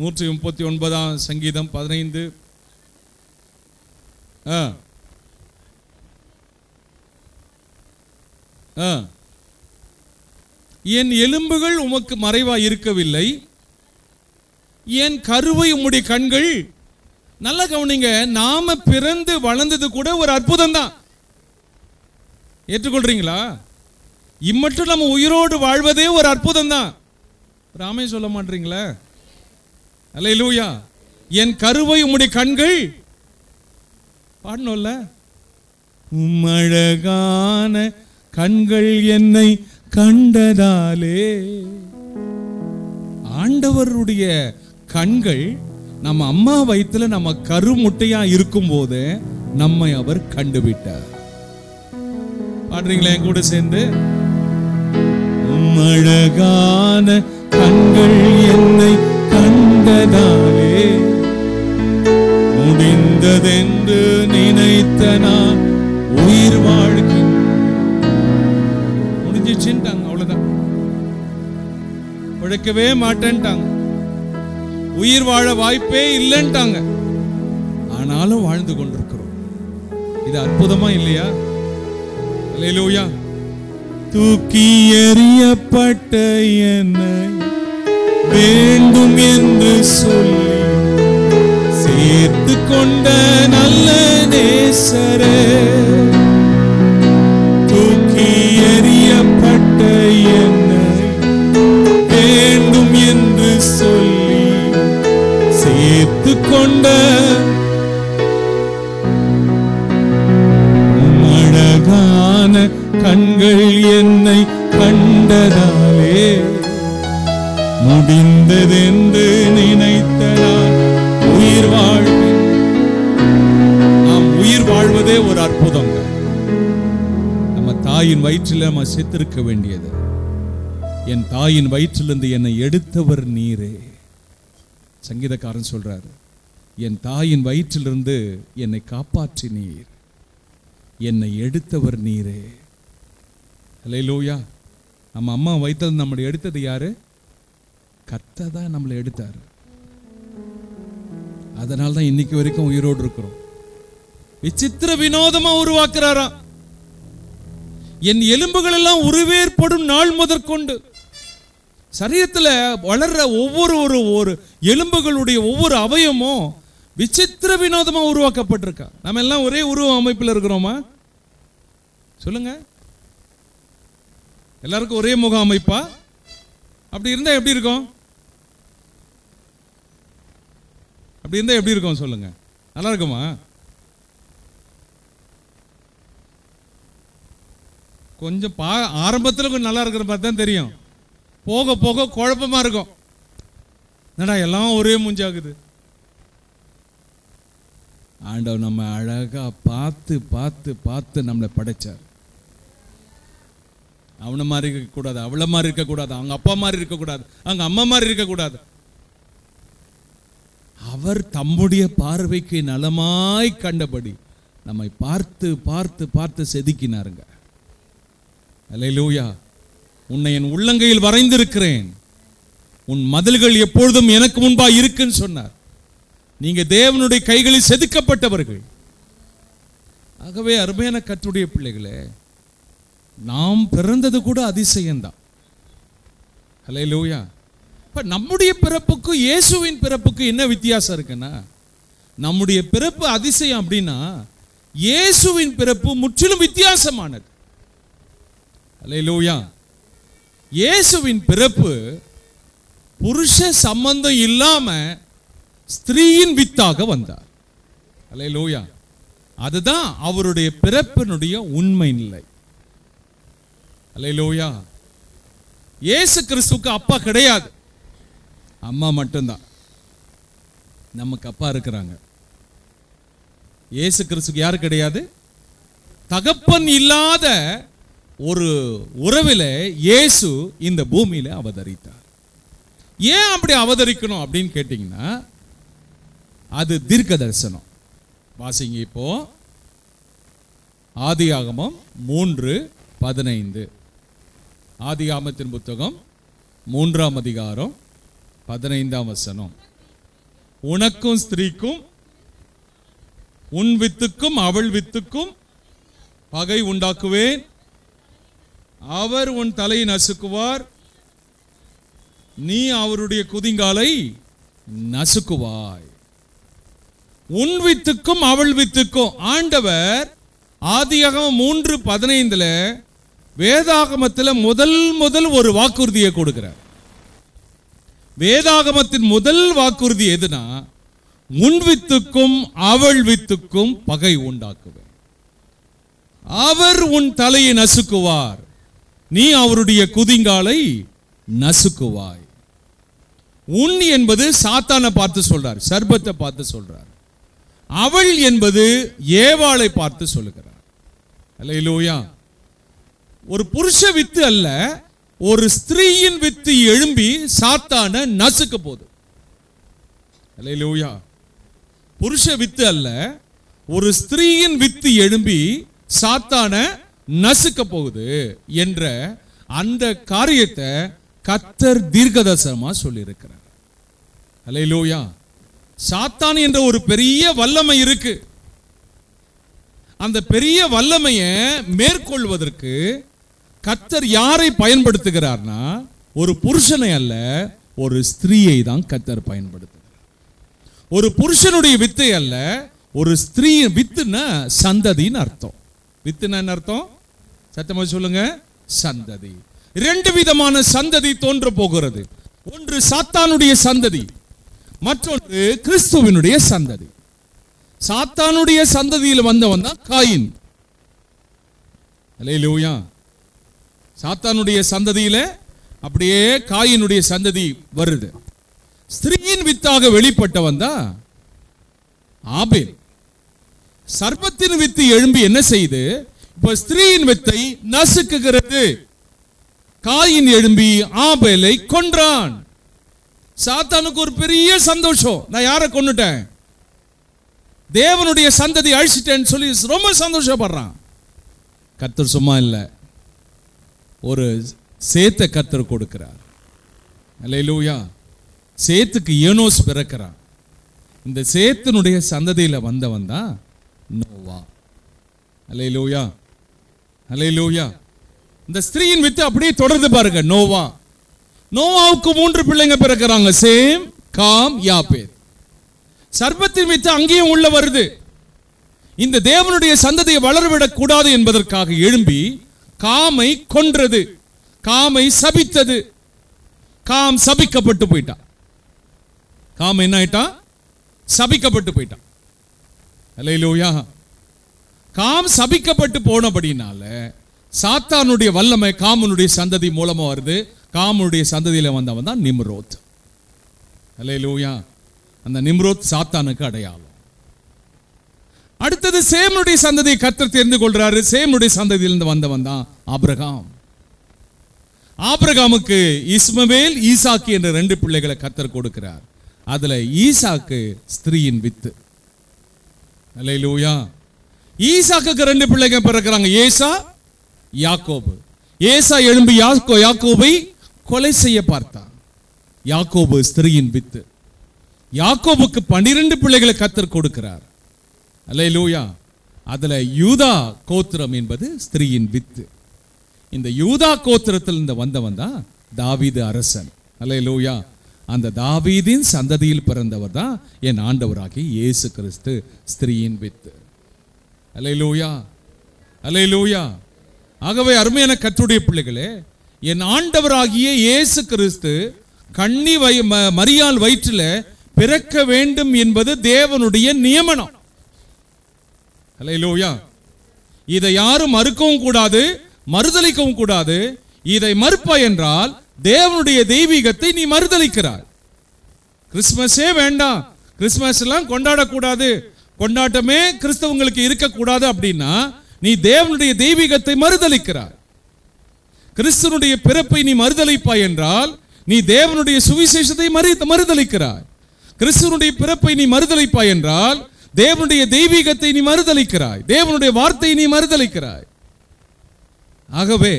139ஆம் சங்கீதம் 15. என் எலும்புகள் உமக்கு மறைவாய் இருக்கவில்லை, என் கருவை உம்முடைய கண்கள் நல்லா கவனிங்க, நாம பிறந்து வளர்ந்தது கூட ஒரு அற்புதம் தான். ஏற்றுக்கொள்றீங்களா? இம்மட்டும் நம்ம உயிரோடு வாழ்வதே ஒரு அற்புதம் தான். ராமே சொல்ல மாட்டீங்களா? அல்லேலூயா. என் கருவை உம்முடைய கண்கள் பாடணும்ல. உம்மழகான கண்கள் என்னை கண்டதாலே. ஆண்டவருடைய கண்கள் நம்ம அம்மா வயித்துல நம்ம கருமுட்டையா இருக்கும் போது நம்மை அவர் கண்டுவிட்டார். பாடுறீங்களா என் கூட சேர்ந்து? உம்மழகான கண்கள் என்னை கண்டதாலே முடிந்ததென்று நினைத்த நான் உயிர் வாழ்கிறேன். முடிஞ்சிச்சுட்டாங்க, அவ்வளவுதான். உழைக்கவே மாட்டேன்ட்டாங்க, உயிர் வாழ வாய்ப்பே இல்லைன்ட்டாங்க. ஆனாலும் வாழ்ந்து கொண்டிருக்கிறோம். இது அற்புதமா இல்லையா? அல்லேலூயா. தூக்கி எறியப்பட்ட என்னை வேண்டும் என்று சொல்லி சேர்த்து கொண்ட நல்ல நேசரே, தூக்கி எறியப்பட்ட என்னை வேண்டும் என்று சொல்லி சேர்த்து கொண்ட அழகான கண்கள் என்னை கண்டதாலே முடிந்ததென்று நினைத்த நான் உயிர் வாழ்வேன். நாம் உயிர் வாழ்வதே ஒரு அற்புதம். நம்ம தாயின் வயிற்றில் நம்ம செத்திருக்க வேண்டியது. என் தாயின் வயிற்றிலிருந்து என்னை எடுத்தவர் நீரே. சங்கீதக்காரன் சொல்றாரு, என் தாயின் வயிற்றிலிருந்து என்னை காப்பாற்றினீர், என்னை எடுத்தவர் நீரே. அல்லேலூயா. நம்ம அம்மா வயிற்றில் நம்மளை எடுத்தது யாரு? கர்த்தர் தான் நம்மளை எடுத்தார். அதனால தான் இன்னைக்கு வரைக்கும் உயிரோடு இருக்கிறோம். விசித்திர வினோதமா உருவாக்குறாராம். என் எலும்புகள் எல்லாம் உருவேற்படும் நாள் முதற்கொண்டு சரீரத்துல வளர்ற ஒவ்வொரு எலும்புகளுடைய ஒவ்வொரு அவயமும் விசித்திர வினோதமா உருவாக்கப்பட்டிருக்கா. நம்ம எல்லாம் ஒரே உருவ அமைப்பில் இருக்கிறோமா? சொல்லுங்க. எல்லாருக்கும் ஒரே முக அமைப்பா? அப்படி இருந்தா எப்படி இருக்கும்? அப்படி இருந்தா எப்படி இருக்கும் சொல்லுங்க? நல்லா இருக்குமா? கொஞ்சம் ஆரம்பத்தில் கொஞ்சம் நல்லா இருக்கிற மாதிரி தான் தெரியும். போக போக குழப்பமா இருக்கும். என்னடா எல்லாம் ஒரே மூஞ்சாகுது. ஆண்டவர் நம்ம அழகா பார்த்து பார்த்து பார்த்து நம்மளை படைச்சார். அவனை மாதிரி இருக்கக்கூடாது, அவளை மாதிரி இருக்கக்கூடாது, அவங்க அப்பா மாதிரி இருக்கக்கூடாது, அவங்க அம்மா மாதிரி இருக்கக்கூடாது. அவர் தம்முடைய பார்வைக்கு நலமாய் கண்டபடி நம்மை பார்த்து பார்த்து பார்த்து செதுக்கினாருங்க. அல்லேலூயா. உன்னை என் உள்ளங்கையில் வரைந்திருக்கிறேன், உன் மதில்கள் எப்பொழுதும் எனக்கு முன்பா இருக்குன்னு சொன்னார். நீங்க தேவனுடைய கைகளில் செதுக்கப்பட்டவர்கள். ஆகவே அருமையான கர்த்தருடைய பிள்ளைகளே, நாம் பிறந்தது கூட அதிசயம்தான். அல்லேலூயா. இப்ப நம்முடைய பிறப்புக்கும் இயேசுவின் பிறப்புக்கும் என்ன வித்தியாசம் இருக்குன்னா, நம்முடைய பிறப்பு அதிசயம் அப்படின்னா இயேசுவின் பிறப்பு முற்றிலும் வித்தியாசமானது. அல்லேலூயா. இயேசுவின் பிறப்பு புருஷ சம்பந்தம் இல்லாம ஸ்திரீயின் வித்தாக வந்தார். அல்லேலூயா. அதுதான் அவருடைய பிறப்பினுடைய உண்மை நிலை. அல்லேலூயா. இயேசு கிறிஸ்துவுக்கு அப்பா கிடையாது, அம்மா மட்டும்தான். நமக்கு அப்பா இருக்கிறாங்க. இயேசு கிறிஸ்துவுக்கு யாரு கிடையாது? தகப்பன் இல்லாத ஒரு உறவில இயேசு இந்த பூமியில அவதரித்தார். ஏன் அப்படி அவதரிக்கணும் அப்படின்னு கேட்டீங்கன்னா, அது தீர்க்க தரிசனம். வாசிங்க இப்போ ஆதியாகமம் 3:15. ஆதியாகமத்தின் புத்தகம் 3ஆம் அதிகாரம் 15ஆம் வசனம். உனக்கும் ஸ்திரீக்கும் உன் வித்துக்கும் அவள் வித்துக்கும் பகை உண்டாக்குவேன், அவர் உன் தலையை நசுக்குவார், நீ அவருடைய குதிங்காலை நசுக்குவாய். உன் வித்துக்கும் அவள் வித்துக்கும். ஆண்டவர் ஆதியாகமம் 3:15 வேதாகமத்தில் முதல் ஒரு வாக்குறுதியை கொடுக்கிறார். வேதாகமத்தின் முதல் வாக்குறுதி எதுனா, உன் வித்துக்கும் அவள் வித்துக்கும் பகை உண்டாக்குவேன். அவர் உன் தலையை நசுக்குவார், நீ அவருடைய குதிங்காலை நசுக்குவாய். உன் என்பது சாத்தானை பார்த்து சொல்றார், சர்பத்தை பார்த்து சொல்றார். அவள் என்பது ஏவாளை பார்த்து சொல்லுகிறார். அல்லேலூயா. ஒரு புருஷ வித்து அல்ல, ஒரு ஸ்திரீயின் வித்து எழும்பி சாத்தானை நசுக்க போகுது. அல்லேலூயா. புருஷ வித்து அல்ல, ஒரு ஸ்திரீயின் வித்து எழும்பி சாத்தானை நசுக்க போகுது என்ற அந்த காரியத்தை கர்த்தர் தீர்க்கதரிசனமா சொல்லி இருக்கிறார். அல்லேலூயா. சாத்தான் என்ற ஒரு பெரிய வல்லமை இருக்கு. அந்த பெரிய வல்லமையை மேற்கொள்வதற்கு கர்த்தர் யாரை பயன்படுத்துகிறார்னா, ஒரு புருஷனை அல்ல, ஒரு ஸ்திரீயை தான் கர்த்தர் பயன்படுத்துகிறார். ஒரு புருஷனுடைய வித்தை அல்ல, ஒரு ஸ்திரீ வித்துன்னா சந்ததின்னு அர்த்தம். வித்துனா என்ன அர்த்தம்? சத்தமா சொல்லுங்க. சந்ததி. 2 விதமான சந்ததி தோன்ற போகிறது. ஒன்று சாத்தானுடைய சந்ததி, மற்றொன்று கிறிஸ்துவினுடைய சந்ததி. சாத்தானுடைய சந்ததியில் வந்தவன் தான் காயின். அல்லேலூயா. சாத்தானுடைய சந்ததியில அப்படியே காயினுடைய சந்ததி வருது. ஸ்திரீயின் வித்தாக வெளிப்பட்டவன் தான் ஆபேல். சர்ப்பத்தின் வித்து எழும்பி என்ன செய்து இப்ப ஸ்திரீயின் வித்தை நசுக்குகிறது. காயின் எழும்பி ஆபேலை கொன்றான். சாத்தானுக்கு ஒரு பெரிய சந்தோஷம், நான் யாரை கொன்னுட்டேன், தேவனுடைய சந்ததி அழிச்சிட்டேன்னு சொல்லி ரொம்ப சந்தோஷப்படுறான். கர்த்தர் சும்மா இல்ல, ஒரு சேத்தை கர்த்தர் கொடுக்கிறார். அல்லேலூயா. சேத்துக்கு ஏனோஸ் பிறக்கிறான். இந்த சேத்தினுடைய சந்ததியில வந்தவன் தான் நோவா. அல்லேலூயா. அல்லேலூயா. இந்த ஸ்திரீயின் வித்து அப்படியே தொடர்ந்து பாருங்க. நோவா. நோவாவுக்கு 3 பிள்ளைங்க பிறக்கிறாங்க, சேம், காம், யாப்பேத். சர்ப்பத்தின் வித்து அங்கேயும் உள்ள வருது. இந்த தேவனுடைய சந்ததியை வளரவிடக் கூடாது என்பதற்காக எழும்பி காமை கொன்றது, காமை சபித்தது. காம் சபிக்கப்பட்டு போயிட்டான். காம் என்ன ஆயிட்டான்? சபிக்கப்பட்டு போயிட்டான். அல்லேலூயா. காம் சபிக்கப்பட்டு போனபடினால சாத்தானுடைய வல்லமை காமனுடைய சந்ததி மூலமா வருது. காமனுடைய சந்ததியில வந்தவன் தான் நிம்ரோத். அல்லேலூயா. அந்த நிம்ரோத் சாத்தானுக்கு அடையாளம். அடுத்தது சேமுடைய சந்ததியை கர்த்தர் தெரிந்து கொள்றாரு. சேமுடைய சந்ததியிலிருந்து வந்தவன் தான் ஆபிரகாம். ஆபிரகாமுக்கு இஸ்மவேல், ஈசாக்கு என்ற 2 பிள்ளைகளை கர்த்தர் கொடுக்கிறார். அதுல ஈசாக்கு ஸ்திரீயின் வித்து. அல்லேலூயா. ஈசாக்குக்கு 2 பிள்ளைங்க பிறக்கிறாங்க, ஏசா, யாக்கோபு. ஏசா எழும்பி யாக்கோபை கொலை செய்ய பார்த்தான். யாக்கோபு ஸ்திரீயின் வித்து. யாக்கோபுக்கு 12 பிள்ளைகளை கர்த்தர் கொடுக்கிறார். அல்லேலூயா. அதுல யூதா கோத்திரம் என்பது ஸ்திரீயின் வித்து. இந்த யூதா கோத்திரத்தில் இருந்து வந்தவன் தான் தாவீது அரசன். அல்லேலூயா. அந்த தாவீதின் சந்ததியில் பிறந்தவர் தான் என் ஆண்டவராகிய இயேசு கிறிஸ்து, ஸ்திரீயின் வித்து. அல்லேலூயா. அல்லேலூயா. ஆகவே அருமையான கர்த்தருடைய பிள்ளைகளே, என் ஆண்டவராகிய இயேசு கிறிஸ்து கன்னி மரியாள் வயிற்றில் பிறக்க வேண்டும் என்பது தேவனுடைய நியமனம். அல்லேலூயா. இதை யாரும் மறுக்கவும் கூடாது, மறுதலிக்கவும் கூடாது. இதை மறுப்பாய் என்றால் தேவனுடைய தெய்வீகத்தை நீ மறுதலிக்கிறாய். கிறிஸ்துமஸே வேண்டாம், கிறிஸ்துமஸ் எல்லாம் கொண்டாடக்கூடாது, கொண்டாட்டமே கிறிஸ்தவங்களுக்கு இருக்கக்கூடாது அப்படின்னா நீ தேவனுடைய தெய்வீகத்தை மறுதலிக்கிறாய். கிறிஸ்துவனுடைய பிறப்பை நீ மறுதலிப்பாய் என்றால் நீ தேவனுடைய சுவிசேஷத்தை மறுதலிக்கிறாய். கிறிஸ்துவனுடைய பிறப்பை நீ மறுதலிப்பாய் என்றால் தேவனுடைய தெய்வீகத்தை நீ மறுதலிக்கிறாய், தேவனுடைய வார்த்தையை நீ மறுதலிக்கிறாய். ஆகவே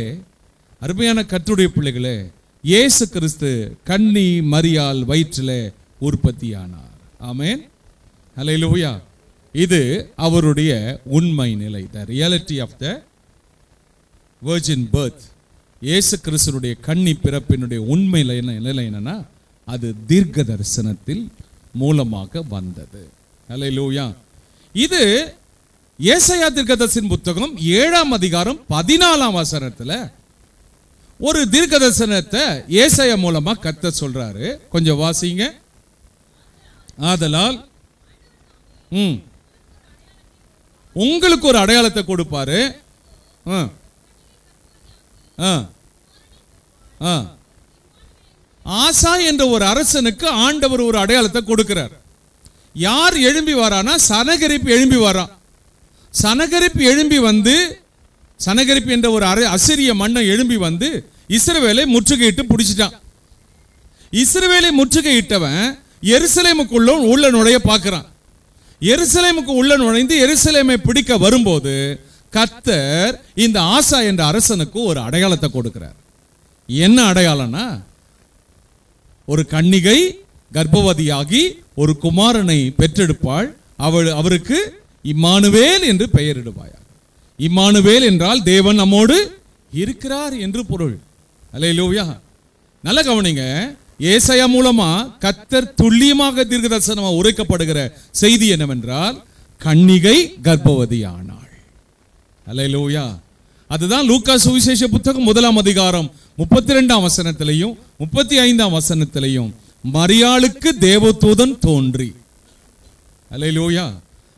அருமையான கர்த்தருடைய பிள்ளைகளே, இயேசு கிறிஸ்து கன்னி மரியாள் வயிற்றிலே உற்பத்தியானார். ஆமென். அல்லேலூயா. இது அவருடைய உண்மை நிலை, the reality of the virgin birth. இயேசு கிறிஸ்துனுடைய கன்னி பிறப்பினுடைய உண்மை நிலை என்னன்னா, அது தீர்க்க தரிசனத்தில் மூலமாக வந்தது. அல்லேலூயா. இது ஏசாயா தீர்க்கதரிசியின் புத்தகம் 7ஆம் அதிகாரம் 14ஆம் வசனத்துல ஒரு தீர்க்கதரிசனத்தை ஏசாயா மூலமா கர்த்தர் சொல்றாரு. கொஞ்சம் வாசிங்க. ஆதலால் உங்களுக்கு ஒரு அடையாளத்தை கொடுப்பாரு. ஆசா என்ற ஒரு அரசனுக்கு ஆண்டவர் ஒரு அடையாளத்தை கொடுக்கிறார். யார் எழும்பி வரானா? சனகரிப்பு எழும்பி வரான். சனகரிப்பு எழும்பி வந்து, சனகரிப்பு என்ற ஒரு அசிரிய மன்னன் எழும்பி வந்து இஸ்ரவேலை முற்றுகையிட்டு பிடிச்சிட்டான். இஸ்ரவேலை முற்றுகையிட்டவன் எருசலேமுக்குள்ள உள்ள நுழைய பார்க்கிறான். எருசலேமுக்கு உள்ள நுழைந்து எருசலேமை பிடிக்க வரும்போது கர்த்தர் இந்த ஆசா என்ற அரசனுக்கு ஒரு அடையாளத்தை கொடுக்கிறார். என்ன அடையாளம்னா, ஒரு கன்னிகை கர்ப்பவதியாகி ஒரு குமாரனை பெற்றெடுப்பாள். அவருக்கு இம்மானுவேல் என்று பெயரிடுவாயாக. இம்மானுவேல் என்றால் தேவன் நம்மோடு இருக்கிறார் என்று பொருள். அல்லேலூயா. நல்ல கவனிங்க. ஏசாயா மூலமா கர்த்தர் துல்லியமாக தீர்க்கதரிசனமா உரைக்கப்படுகிற செய்தி என்னவென்றால், கன்னிகை கர்ப்பவதியானாள். அல்லேலூயா. அதுதான் லூக்கா சுவிசேஷ புத்தகம் 1ஆம் அதிகாரம் 32ஆம் வசனத்திலையும் 35ஆம் வசனத்திலையும் மரியாளுக்கு தேவதூதன் தோன்றி. அல்லேலூயா.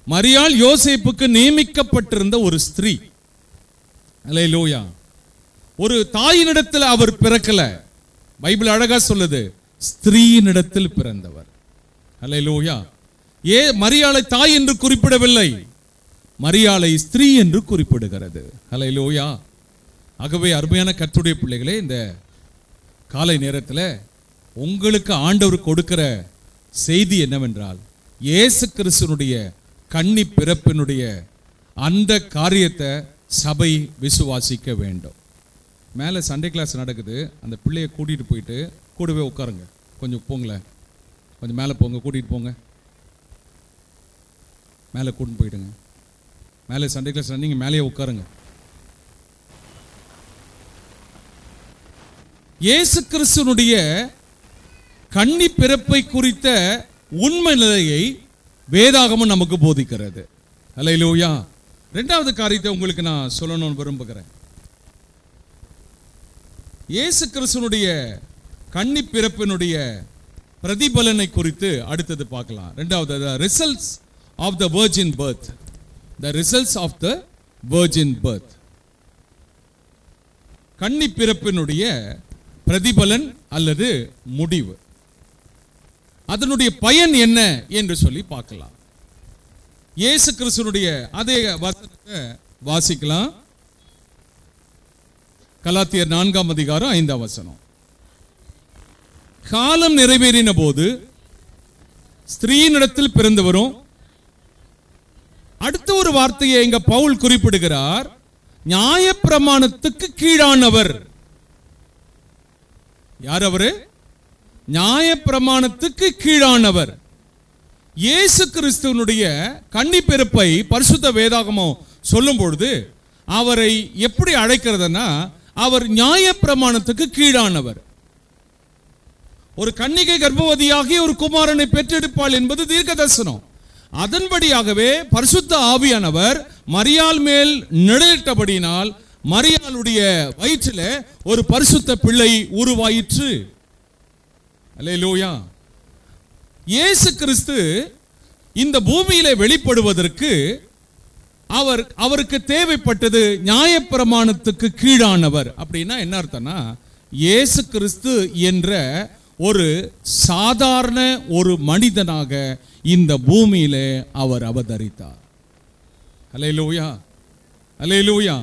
மரியாள் யோசேப்புக்கு நியமிக்கப்பட்டிருந்த ஒரு ஸ்திரீ. அல்லேலூயா. ஒரு தாயினிடத்தில் அவர் பிறக்கல. பைபிள் அழகா சொல்லுது, ஸ்திரீயினிடத்தில் பிறந்தவர். அல்லேலூயா. மரியாளை தாய் என்று குறிப்பிடவில்லை, மரியாளை ஸ்திரீ என்று குறிப்பிடுகிறது. அல்லேலூயா. ஆகவே அருமையான கர்த்தருடைய பிள்ளைகளே, இந்த காலை நேரத்தில் உங்களுக்கு ஆண்டவர் கொடுக்கிற செய்தி என்னவென்றால், இயேசு கிறிஸ்துவினுடைய கன்னி பிறப்பினுடைய அந்த காரியத்தை சபை விசுவாசிக்க வேண்டும். மேலே சண்டே கிளாஸ் நடக்குது. அந்த பிள்ளையை கூட்டிகிட்டு போயிட்டு கூடவே உட்காருங்க. கொஞ்சம் போங்களேன், கொஞ்சம் மேலே போங்க, கூட்டிகிட்டு போங்க, மேலே கூட்டின்னு போயிடுங்க. மேலே சண்டே கிளாஸ் நீங்கள் மேலேயே உட்காருங்க. இயேசு கிறிஸ்துவினுடைய கன்னி பிறப்பை குறித்த உண்மை நிலையை வேதாகமம் நமக்கு போதிக்கிறது. அல்லேலூயா. இரண்டாவது காரியத்தை உங்களுக்கு நான் சொல்லணும்னு விரும்புகிறேன். இயேசு கிறிஸ்துவினுடைய கன்னி பிறப்பினுடைய பிரதிபலனை குறித்து அடுத்தது பார்க்கலாம். இரண்டாவது, the results of the virgin birth. The results of the virgin birth. கன்னி பிறப்பினுடைய பிரதிபலன் அல்லது முடிவு, அதனுடைய பயன் என்ன என்று சொல்லி பார்க்கலாம். இயேசு கிறிஸ்துவினுடைய அதே வசனத்தை வாசிக்கலாம். கலாத்தியர் 4ஆம் அதிகாரம் 5ஆம் வசனம். காலம் நிறைவேறின போது ஸ்திரீயினிடத்தில் பிறந்தவரும், அடுத்த ஒரு வார்த்தையை இங்க பவுல் குறிப்பிடுகிறார், நியாயப்பிரமாணத்துக்கு கீழானவர். யார் அவரு? நியாயப்பிரமாணத்துக்கு கீழானவர். இயேசு கிறிஸ்துவனுடைய கன்னி பிறப்பை பரிசுத்த வேதாகமம் சொல்லும் பொழுது அவரை எப்படி அழைக்கிறதுனா, அவர் நியாயப்பிரமாணத்துக்கு கீழானவர். ஒரு கன்னிகை கர்ப்பவதியாகி ஒரு குமாரனை பெற்றெடுப்பாள் என்பது தீர்க்கதரிசனம். அதன்படியாகவே பரிசுத்த ஆவியானவர் மரியாள் மேல் நிழலிட்டபடியினால் மரியாளுடைய வயிற்றில் ஒரு பரிசுத்த பிள்ளை உருவாயிற்று. அல்லேலூயா. இயேசு கிறிஸ்து இந்த பூமியிலே வெளிப்படுவதற்கு அவருக்கு தேவைப்பட்டது நியாயப்பிரமாணத்துக்கு கீழானவர். அப்படின்னா என்ன அர்த்தம்னா, இயேசு கிறிஸ்து என்ற ஒரு சாதாரண ஒரு மனிதனாக இந்த பூமியிலே அவர் அவதரித்தார். அல்லேலூயா, அல்லேலூயா.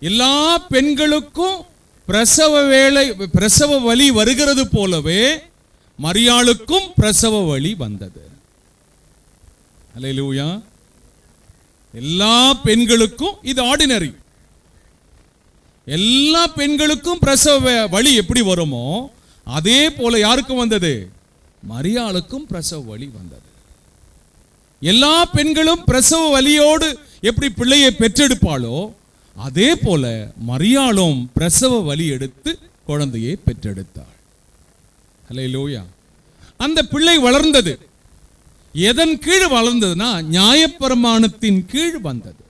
எல்லா பெண்களுக்கும் பிரசவ வலி வருகிறது போலவே மரியாளுக்கும் பிரசவ வலி வந்தது. அல்லேலூயா. எல்லா பெண்களுக்கும் இது ஆர்டினரி. எல்லா பெண்களுக்கும் பிரசவ வலி எப்படி வருமோ அதே போல யாருக்கும் வந்தது? மரியாளுக்கும் பிரசவ வலி வந்தது. எல்லா பெண்களும் பிரசவ வலியோடு எப்படி பிள்ளையை பெற்றெடுப்பாளோ அதே போல மரியாளும் பிரசவ வலி எடுத்து குழந்தையை பெற்றெடுத்தாள். அல்லேலூயா. அந்த பிள்ளை வளர்ந்தது. எதன் கீழ் வளர்ந்ததுன்னா நியாயப்பிரமாணத்தின் கீழ் வந்தது.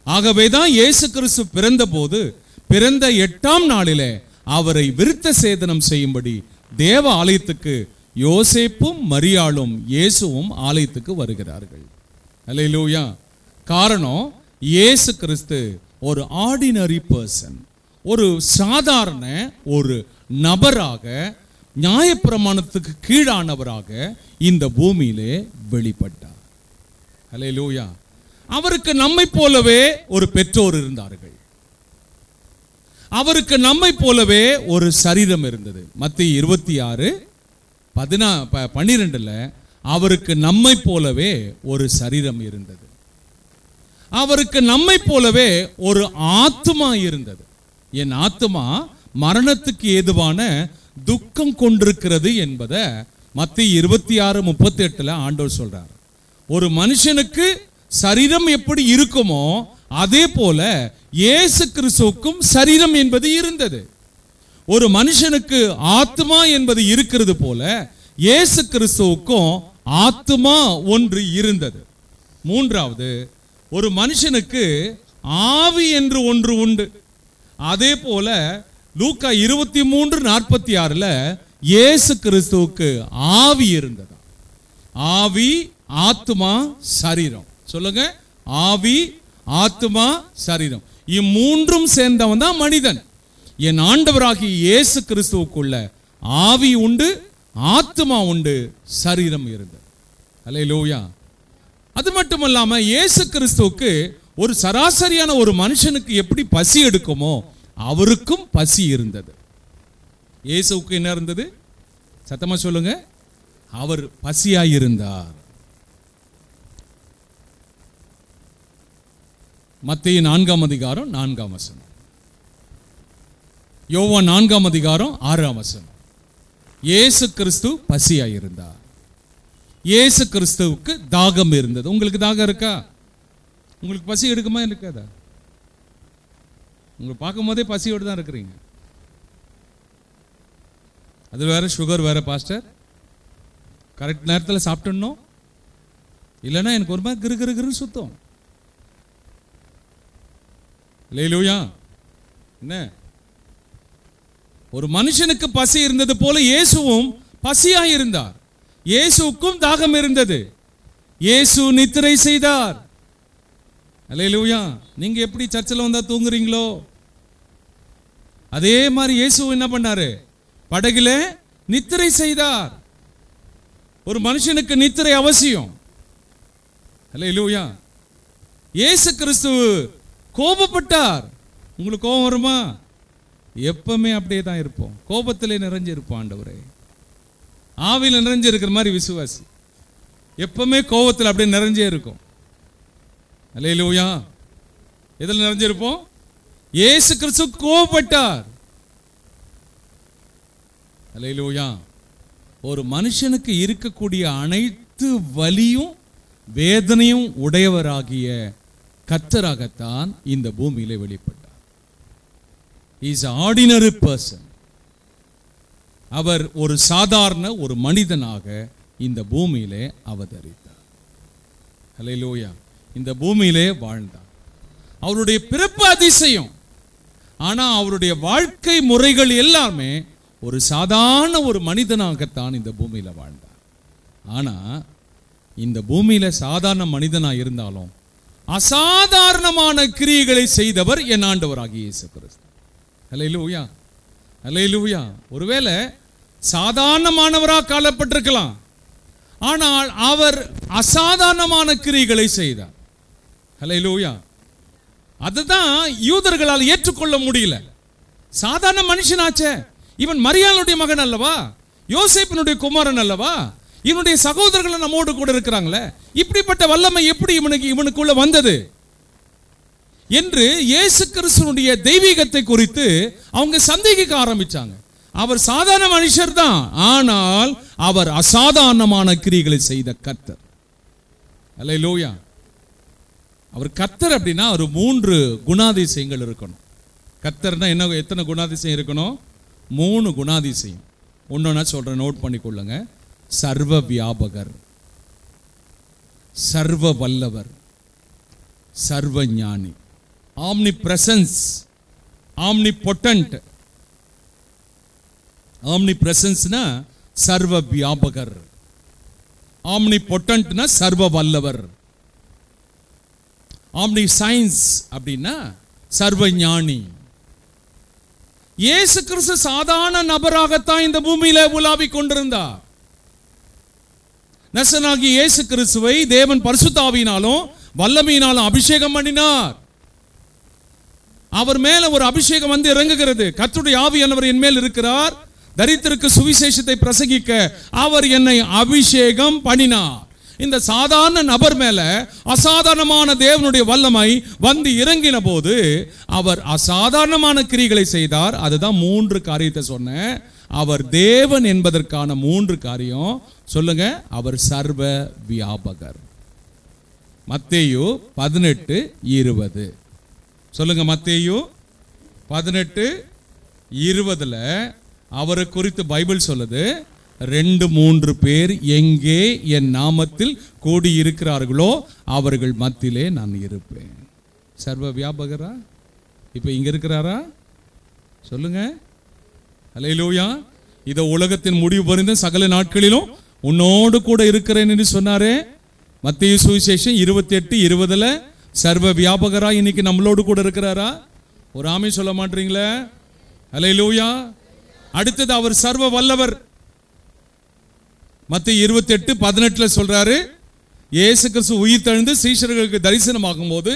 ஆகவேதான் இயேசு கிறிஸ்து பிறந்த போது பிறந்த 8ஆம் நாளிலே அவரை விருத்த சேதனம் செய்யும்படி தேவ ஆலயத்துக்கு யோசேப்பும் மரியாளும் இயேசுவும் ஆலயத்துக்கு வருகிறார்கள். அல்லேலூயா. காரணம், இயேசு கிறிஸ்து ஒரு ஆர்டினரி பர்சன், ஒரு சாதாரண ஒரு நபராக, நியாயப்பிரமாணத்துக்கு கீழானவராக இந்த பூமியிலே வெளிப்பட்டார். அல்லேலூயா. அவருக்கு நம்மை போலவே ஒரு பெற்றோர் இருந்தார்கள். அவருக்கு நம்மை போலவே ஒரு சரீரம் இருந்தது. மத்தேயு 26:12 அவருக்கு நம்மை போலவே ஒரு சரீரம் இருந்தது. அவருக்கு நம்மை போலவே ஒரு ஆத்துமா இருந்தது. என் ஆத்துமா மரணத்துக்கு ஏதுவான துக்கம் கொண்டிருக்கிறது என்பதை மத்தேயு 26:38 ஆண்டவர் சொல்றார். ஒரு மனுஷனுக்கு சரீரம் எப்படி இருக்குமோ அதே போல இயேசு கிறிஸ்துவுக்கும் சரீரம் என்பது இருந்தது. ஒரு மனுஷனுக்கு ஆத்மா என்பது இருக்கிறது போல இயேசு கிறிஸ்துவுக்கும் ஆத்மா ஒன்று இருந்தது. மூன்றாவது, ஒரு மனுஷனுக்கு ஆவி என்று ஒன்று உண்டு. அதே போல லூக்கா 23:46 இயேசு கிறிஸ்துவுக்கு ஆவி இருந்தது. ஆவி, ஆத்மா, சரீரம். சொல்லுங்க, ஆவி, ஆத்மா, சரீரம். இம்மூன்றும் சேர்ந்தவன் தான் மனிதன். என் ஆண்டவராகிய இயேசு கிறிஸ்துவுக்குள்ள ஆவி உண்டு, ஆத்மா உண்டு, சரீரம் இருந்தது. அல்லேலூயா. அது மட்டுமல்லாம இயேசு கிறிஸ்துவுக்கு ஒரு சராசரியான ஒரு மனுஷனுக்கு எப்படி பசி எடுக்குமோ அவருக்கும் பசி இருந்தது. இயேசுவுக்கு என்ன இருந்தது? சத்தமா சொல்லுங்க. அவர் பசியாயிருந்தார். மத்தேயு 4:4 யோவான் 4:6 இயேசு கிறிஸ்து பசியாயிருந்தார். இயேசு கிறிஸ்துவுக்கு தாகம் இருந்தது. உங்களுக்கு தாகம் இருக்கா? உங்களுக்கு பசி எடுக்குமா இருக்காதா? உங்களை பார்க்கும் போதே பசியோடு தான் இருக்கிறீங்க. அது வேற சுகர் வேற பாஸ்டர். கரெக்ட் நேரத்தில் சாப்பிட்டுடணும், இல்லைன்னா எனக்கு ஒரு மாதிரி கிருகிருன்னு சுத்தம். அல்லேலூயா. என்ன, ஒரு மனுஷனுக்கு பசி இருந்தது போல இயேசுவும் பசியாய் இருந்தார். இயேசுவுக்கும் தாகம் இருந்தது. இயேசு நித்திரை செய்தார். அல்லேலூயா. நீங்க எப்படி சர்ச்சில் வந்தா தூங்குறீங்களோ அதே மாதிரி இயேசு என்ன பண்ணாரு? படகுல நித்திரை செய்தார். ஒரு மனுஷனுக்கு நித்திரை அவசியம். அல்லேலூயா. இயேசு கிறிஸ்து கோபப்பட்டார். உங்களுக்கு கோபம் வருமா? எப்பவுமே அப்படியே தான் இருப்போம். கோபத்திலே நிறைஞ்சிருப்போம். ஆண்டவரே, ஆவியில் நிறைஞ்சு இருக்கிற மாதிரி விசுவாசி எப்பவுமே கோபத்தில் அப்படியே நிறைஞ்சே இருக்கும். அல்லேலூயா. எதில் நிறைஞ்சிருப்போம்? இயேசு கிறிஸ்து கோபப்பட்டார். அல்லேலூயா. ஒரு மனுஷனுக்கு இருக்கக்கூடிய அனைத்து வலியும் வேதனையும் உடையவராகிய கர்த்தராகத்தான் இந்த பூமியிலே வெளிப்பட்டார். He is an ordinary person. அவர் ஒரு சாதாரண ஒரு மனிதனாக இந்த பூமியிலே அவதரித்தார். அல்லேலூயா. இந்த பூமியிலே வாழ்ந்தார். அவருடைய பிறப்பு அதிசயம். ஆனா அவருடைய வாழ்க்கை முறைகள் எல்லாமே ஒரு சாதாரண ஒரு மனிதனாகத்தான் இந்த பூமியில வாழ்ந்தார். ஆனா இந்த பூமியில சாதாரண மனிதனா இருந்தாலும் அசாதாரணமான கிரியைகளை செய்தவர் என் ஆண்டவராகிய இயேசு கிறிஸ்து. அல்லேலூயா. அல்லேலூயா. ஒருவேளை சாதாரணமானவராக காணப்பட்டிருக்கலாம், ஆனால் அவர் அசாதாரணமான கிரியைகளை செய்தார். அல்லேலூயா. அதுதான் யூதர்களால் ஏற்றுக்கொள்ள முடியல. சாதாரண மனுஷனாச்சே, இவன் மரியாளுடைய மகன் அல்லவா, யோசேப்பினுடைய குமாரன் அல்லவா, இவனுடைய சகோதரர்கள் நம்மோடு கூட இருக்கிறாங்களே, இப்படிப்பட்ட வல்லமை எப்படி இவனுக்குள்ள வந்தது என்று இயேசு கிறிஸ்துவினுடைய தெய்வீகத்தை குறித்து அவங்க சந்தேகிக்க ஆரம்பிச்சாங்க. அவர் சாதாரண மனுஷர் தான், ஆனால் அவர் அசாதாரணமான கிரியைகளை செய்த கர்த்தர். அல்லேலூயா. அவர் கர்த்தர் அப்படின்னா ஒரு 3 குணாதிசயங்கள் இருக்கணும். கர்த்தர்னா என்ன, எத்தனை குணாதிசயம் இருக்கணும்? 3 குணாதிசயம். ஒன்னொன்னா சொல்றேன், நோட் பண்ணிக்கொள்ளுங்க. சர்வ வியாபகர். சர்வ வல்லவர், சர்வ ஞானி. Omni presence, omni potent. Omni பிரசன்ஸ்னா சர்வ வியாபகர், ஆம்னி பொட்டன்ட்னா சர்வ வல்லவர். ஆம்னி சயின்ஸ் அப்படின்னா சர்வ ஞானி. இயேசு கிறிஸ்து சாதாரண நபராகத்தான் இந்த பூமியில உலாவிக் கொண்டிருந்தார். நசனாகி இயேசு கிறிஸ்துவை தேவன் பரிசுத்த ஆவியினாலும் வல்லமையினாலும் அபிஷேகம் பண்ணினார். அவர் மேல ஒரு அபிஷேகம் வந்து இறங்குகிறது. கர்த்தருடைய ஆவியானவர் என் மேல் இருக்கிறார், தரித்திரருக்கு சுவிசேஷத்தை பிரசங்கிக்க அவர் என்னை அபிஷேகம் பண்ணினார். இந்த சாதாரண நபர் மேல அசாதாரணமான தேவனுடைய வல்லமை வந்து இறங்கின போது அவர் அசாதாரணமான கிரியைகளை செய்தார். அதுதான் 3 காரியத்தை சொன்னேன். அவர் தேவன் என்பதற்கான 3 காரியம் சொல்லுங்க. அவர் சர்வ வியாபகர். மத்தேயு 18:20 சொல்லுங்க. மத்தேயு 18:20 அவரை குறித்து பைபிள் சொல்லுது, 2-3 பேர் எங்கே என் நாமத்தில் கூடி இருக்கிறார்களோ அவர்கள் மத்தியிலே நான் இருப்பேன். சர்வ வியாபகரா? இப்ப இங்க இருக்கிறாரா? சொல்லுங்க. அல்லேலூயா. இத உலகத்தின் முடிவு பரிந்த சகல நாட்களிலும் உன்னோடு கூட இருக்கிறேன் என்று சொன்னாரே. மத்தேயு சுவிசேஷம் 28:20 சர்வ வியாபகரா இன்னைக்கு நம்மளோடு கூட இருக்கிறாரா? ஒரு ஆமே சொல்ல மாட்டீங்களே? அல்லேலூயா. அடுத்தது அவர் சர்வ வல்லவர். மத்தேயு 28:18 சொல்றாரு, இயேசு கிறிஸ்து உயிர்த்தெழுந்து சீஷர்களுக்கு தரிசனமாகும் போது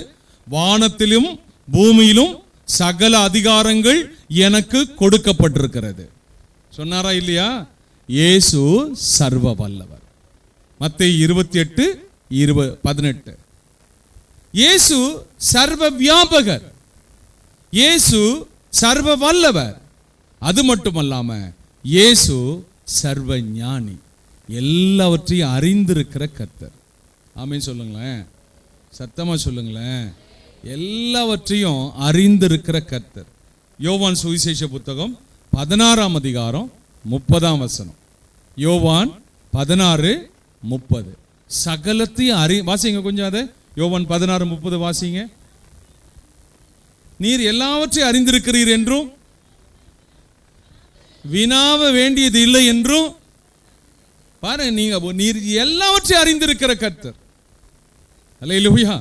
வானத்திலும் பூமியிலும் சகல அதிகாரங்கள் எனக்கு கொடுக்கப்பட்டிருக்கிறது சொன்னாரா இல்லையா? இயேசு சர்வ வல்லவர். மத்தேயு 28:18 இயேசு சர்வ வியாபகர், இயேசு சர்வ வல்லவர். அது மட்டுமல்லாம இயேசு சர்வ ஞானி, எல்லாவற்றையும் அறிந்திருக்கிற கர்த்தர். ஆமென் சொல்லுங்களேன், சத்தமா சொல்லுங்களேன். எல்லாவற்றையும் அறிந்திருக்கிற கர்த்தர். யோவான் சுவிசேஷ புத்தகம் 16ஆம் அதிகாரம் 30ஆம் வசனம். யோவான் 16:30 சகலத்தையும் வாசிங்க கொஞ்சம். அதை யோவான் 16:30 வாசிங்க. நீர் எல்லாவற்றையும் அறிந்திருக்கிறீர் என்றும் வினாவ வேண்டியது இல்லை என்றும் பாருங்க. நீர் எல்லாவற்றையும் அறிந்திருக்கிற கர்த்தர். அல்லேலூயா.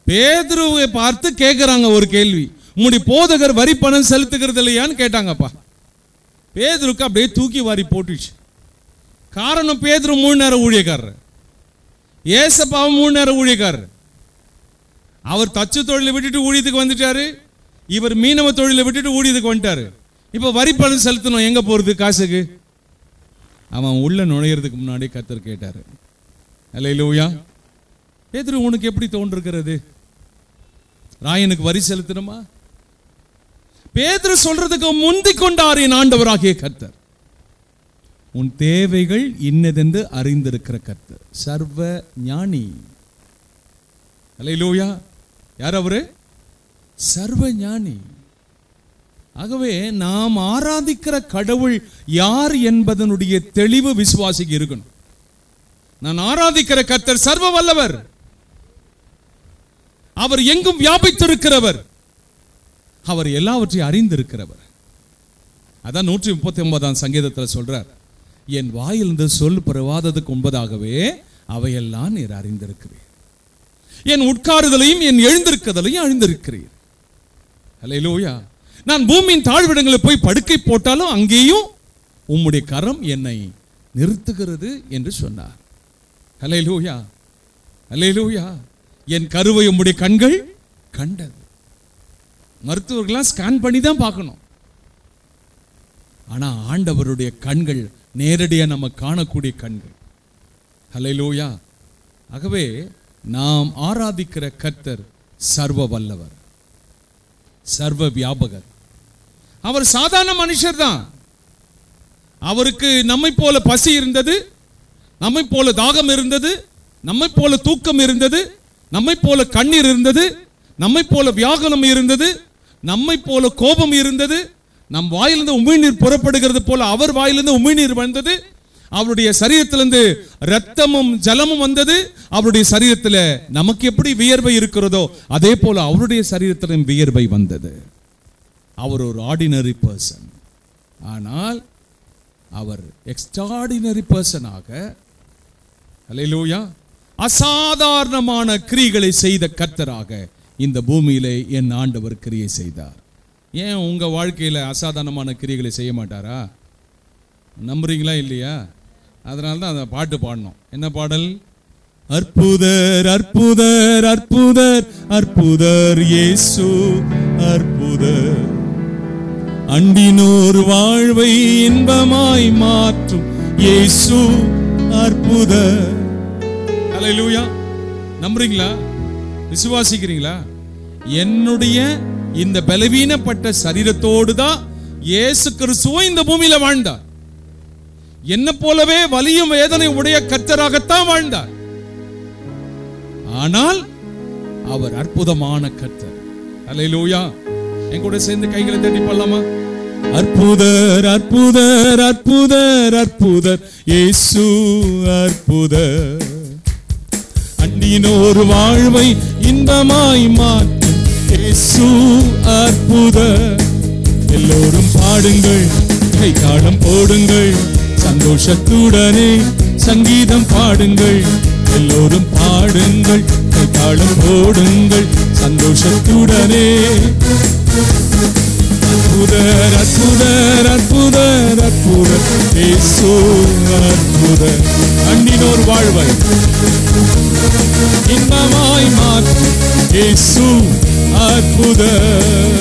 பேதுருவை பார்த்து கேட்கிறாங்க ஒரு கேள்வி, உம்முடைய போதகர் வரி பணம் செலுத்துகிறது இல்லையான்னு கேட்டாங்கப்பா. பேதுருக்கு அப்படியே தூக்கி வாரி போட்டுச்சு. காரணம், பேதுரு 3 நேரம் ஊழியக்காரர், ஏசப்பாவும் 3 நேரம் ஊழியக்காரர். அவர் தச்சு தொழிலை விட்டுட்டு ஊழியத்துக்கு வந்துட்டாரு, இவர் மீனவ தொழிலை விட்டுட்டு ஊழியத்துக்கு வந்துட்டாரு. இப்ப வரி பணம் செலுத்தணும், எங்க போறது காசுக்கு? அவன் உள்ள நுழையிறதுக்கு முன்னாடி கர்த்தர் கேட்டாரு. அல்லேலூயா. பேதுரு, உனக்கு எப்படி தோன்றுகிறது? ராயனுக்கு வரி செலுத்தணுமா? பேதுரு சொல்றதுக்கு முந்திக் கொண்டார் என் ஆண்டவராகிய கர்த்தர். உன் தேவைகள் இன்னதென்று அறிந்திருக்கிற கர்த்தர், சர்வ ஞானி. அல்லேலூயா. யார் அவரு? சர்வ ஞானி. ஆகவே நாம் ஆராதிக்கிற கடவுள் யார் என்பதனுடைய தெளிவு விசுவாசிக்கு இருக்கணும். நான் ஆராதிக்கிற கர்த்தர் சர்வ வல்லவர், அவர் எங்கும் வியாபித்திருக்கிறவர், அவர் எல்லாவற்றையும் அறிந்திருக்கிறவர். அதான் 139ஆம் சங்கீதத்தில் சொல்றார், என் வாயிலிருந்து சொல் பிறவாததுக்கு முன்பதாகவே அவையெல்லாம் நீர் அறிந்திருக்கிறீர், என் உட்காருதலையும் என் எழுந்திருக்கிறதையும் அறிந்திருக்கிறீர். அல்லேலூயா. நான் பூமியின் தாழ்விடங்களில் போய் படுக்கை போட்டாலும் அங்கேயும் உம்முடைய கரம் என்னை நிறுத்துகிறது என்று சொன்னார். அல்லேலூயா. அல்லேலூயா. என் கருவை உம்முடைய கண்கள் கண்டது. மருத்துவர்கள்லாம் ஸ்கேன் பண்ணி தான் பார்க்கணும். ஆனா ஆண்டவருடைய கண்கள் நேரடியாக நம்ம காணக்கூடிய கண்கள். அல்லேலூயா. ஆகவே நாம் ஆராதிக்கிற கர்த்தர் சர்வ வல்லவர், சர்வ வியாபகர். அவர் சாதாரண மனுஷர் தான். அவருக்கு நம்மை போல பசி இருந்தது, நம்மை போல தாகம் இருந்தது, நம்மை போல தூக்கம் இருந்தது, நம்மை போல கண்ணீர் இருந்தது, நம்மை போல வியாகுலம் இருந்தது, நம்மை போல கோபம் இருந்தது. நம் வாயிலிருந்து உமிழ்நீர் புறப்படுகிறது போல அவர் வாயிலிருந்து உமிழ்நீர் வந்தது. அவருடைய சரீரத்திலிருந்து ரத்தமும் ஜலமும் வந்தது. அவருடைய சரீரத்தில் நமக்கு எப்படி வியர்வை இருக்கிறதோ அதே போல அவருடைய சரீரத்திலும் வியர்வை வந்தது. அவர் ஒரு ஆர்டினரி பர்சன். ஆனால் அவர் எக்ஸ்ட்ராடினரி பர்சனாக, அல்லேலூயா, அசாதாரணமான கிரியைகளை செய்த கர்த்தராக இந்த பூமியிலே என் ஆண்டவர் கிரியை செய்தார். ஏன் உங்க வாழ்க்கையில அசாதாரணமான கிரியைகளை செய்ய மாட்டாரா? நம்புறீங்களா இல்லையா? அதனால தான் அந்த பாட்டு பாடணும். என்ன பாடல்? அற்புதர் அற்புதர் அற்புதர் அற்புதர் இயேசு அற்புதர், அண்டினோர் வாழ்வை இன்பமாய் மாற்றும் இயேசு அற்புதர். அல்லேலூயா. நம்புறீங்களா? விசுவாசிக்கிறீங்களா? என்னுடைய இந்த பலவீனப்பட்ட சரீரத்தோடு தான் இயேசு கிறிஸ்துவும் இந்த பூமியில வாழ்ந்தார். என்ன போலவே வலியும் வேதனை உடைய கர்த்தராகத்தான் வாழ்ந்தார். ஆனால் அவர் அற்புதமான கர்த்தர். அல்லேலூயா. என் கூட சேர்ந்து கைகளை தட்டி பாடலாமா? அற்புதர் அற்புதர் அற்புதர் அற்புதர் இயேசு அற்புதர், அண்டினோர் வாழ்வை இன்பமாய் மாற்றும் இயேசு அற்புதர். எல்லோரும் பாடுங்கள், கை தாளம் போடுங்கள், சந்தோஷத்துடனே சங்கீதம் பாடுங்கள். எல்லோரும் பாடுங்கள், கை தாளம் போடுங்கள், சந்தோஷத்துடனே. அற்புதர் அற்புதர் அற்புதர் அற்புதர் இயேசு அற்புதர், அண்டினோர் வாழ்வை இன்பமாய் மாற்றும் இயேசு அற்புதர்.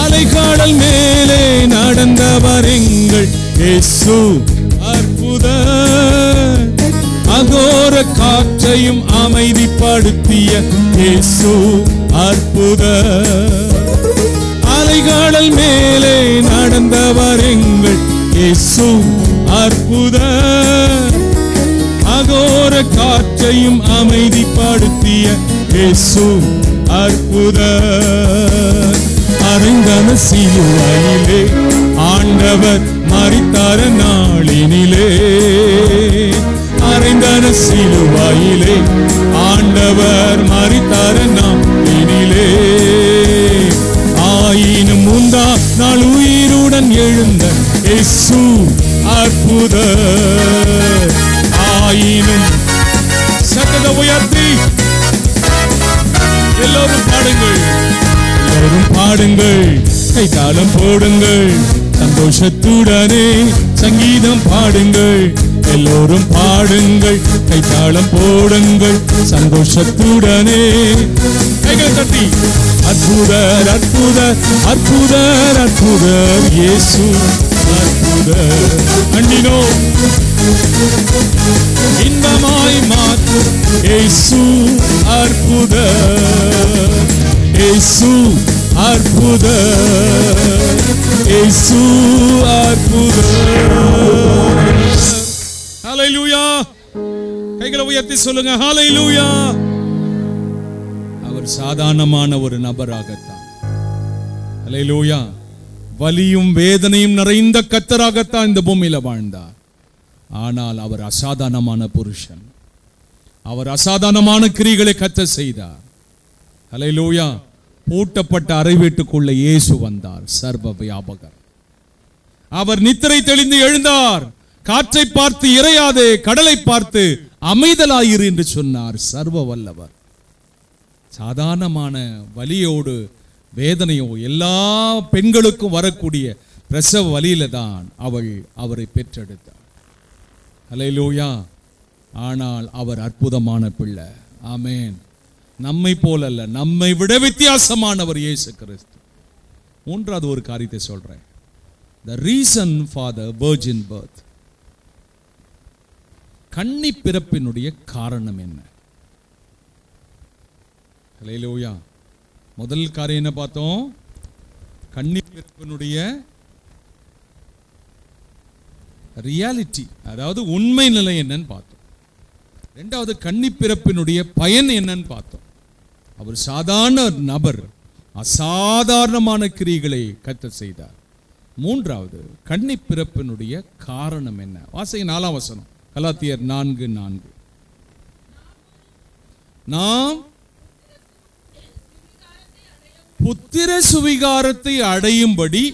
அலைகடல் மேலே நடந்தவர் எங்கள் இயேசு அற்புதர், அகோர காற்றையும் அமைதிப்படுத்திய இயேசு அற்புதர். அலைகடல் மேலே நடந்தவர் எங்கள் இயேசு அற்புதர், அகோர காற்றையும் அமைதிப்படுத்திய இயேசு அற்புதர். அறைந்தன சிலுவையிலே ஆண்டவர் மரித்தார நாளினிலே, அறைந்தன சிலுவையிலே ஆண்டவர் மரித்தார நாளினிலே. ஆயினும் முந்தா நாள் உயிருடன் எழுந்த இயேசு அற்புதர். ஆயினும் சத்தத்தை உயர்த்தி எல்லோரும் பாடுங்கள், எல்லோரும் பாடுங்கள், கைத்தாளம் போடுங்கள், சந்தோஷத்துடனே சங்கீதம் பாடுங்கள். எல்லோரும் பாடுங்கள், கைத்தாளம் போடுங்கள், சந்தோஷத்துடனே. கைகள் தட்டி அற்புதர் அற்புதர் அற்புதர் அற்புதர் இயேசு அற்புதர், அண்டினோ இன்பமாய் மாற்றும் இயேசு அற்புதர், இயேசு அற்புதர், இயேசு அற்புதர். ஹல்லேலூயா. கைகளை உயர்த்தி சொல்லுங்க ஹல்லேலூயா. அவர் சாதாரணமான ஒரு நபராகத்தான், ஹல்லேலூயா, வலியும் வேதனையும் நிறைந்த கர்த்தராகத்தான் இந்த பூமியில வாழ்ந்தார். ஆனால் அவர் அசாதாரணமான புருஷன். அவர் அசாதாரணமான கிரியைகளை கர்த்தர் செய்தார். ஹல்லேலூயா. பூட்டப்பட்ட அறை வீட்டுக்குள்ள இயேசு வந்தார், சர்வ வியாபகர். அவர் நித்திரை தெளிந்து எழுந்தார். காற்றை பார்த்து இறையாதே, கடலை பார்த்து அமைதலாயிரு என்று சொன்னார், சர்வ வல்லவர். சாதாரணமான வலியோடு வேதனையோ எல்லா பெண்களுக்கும் வரக்கூடிய பிரசவ வலியில தான் அவரை பெற்றெடுத்தார். ஹல்லேலூயா. ஆனால் அவர் அற்புதமான பிள்ளை. ஆமென். நம்மை போல அல்ல, நம்மை விட வித்தியாசமானவர் இயேசு கிறிஸ்து. மூன்றாவது ஒரு காரியத்தை சொல்றேன். The reason for the virgin birth. கன்னி பிறப்பினுடைய காரணம் என்ன? ஹல்லேலூயா. முதல் காரியம் என்ன பார்த்தோம்? கன்னி பிறப்பினுடைய ரியாலிட்டி, அதாவது உண்மை நிலை என்னன்னு பார்த்தோம். இரண்டாவது கன்னி பிறப்பினுடைய பயன் என்னன்னு பார்த்தோம். அவர் சாதாரண நபர், அசாதாரணமான கிரியைகளை கர்த்தர் செய்தார். மூன்றாவது கன்னி பிறப்பினுடைய காரணம் என்ன? வாசிங்க 4ஆம் வசனம், கலாத்தியர் 4:4. நாம் புத்திர சுவிகாரத்தை அடையும்படி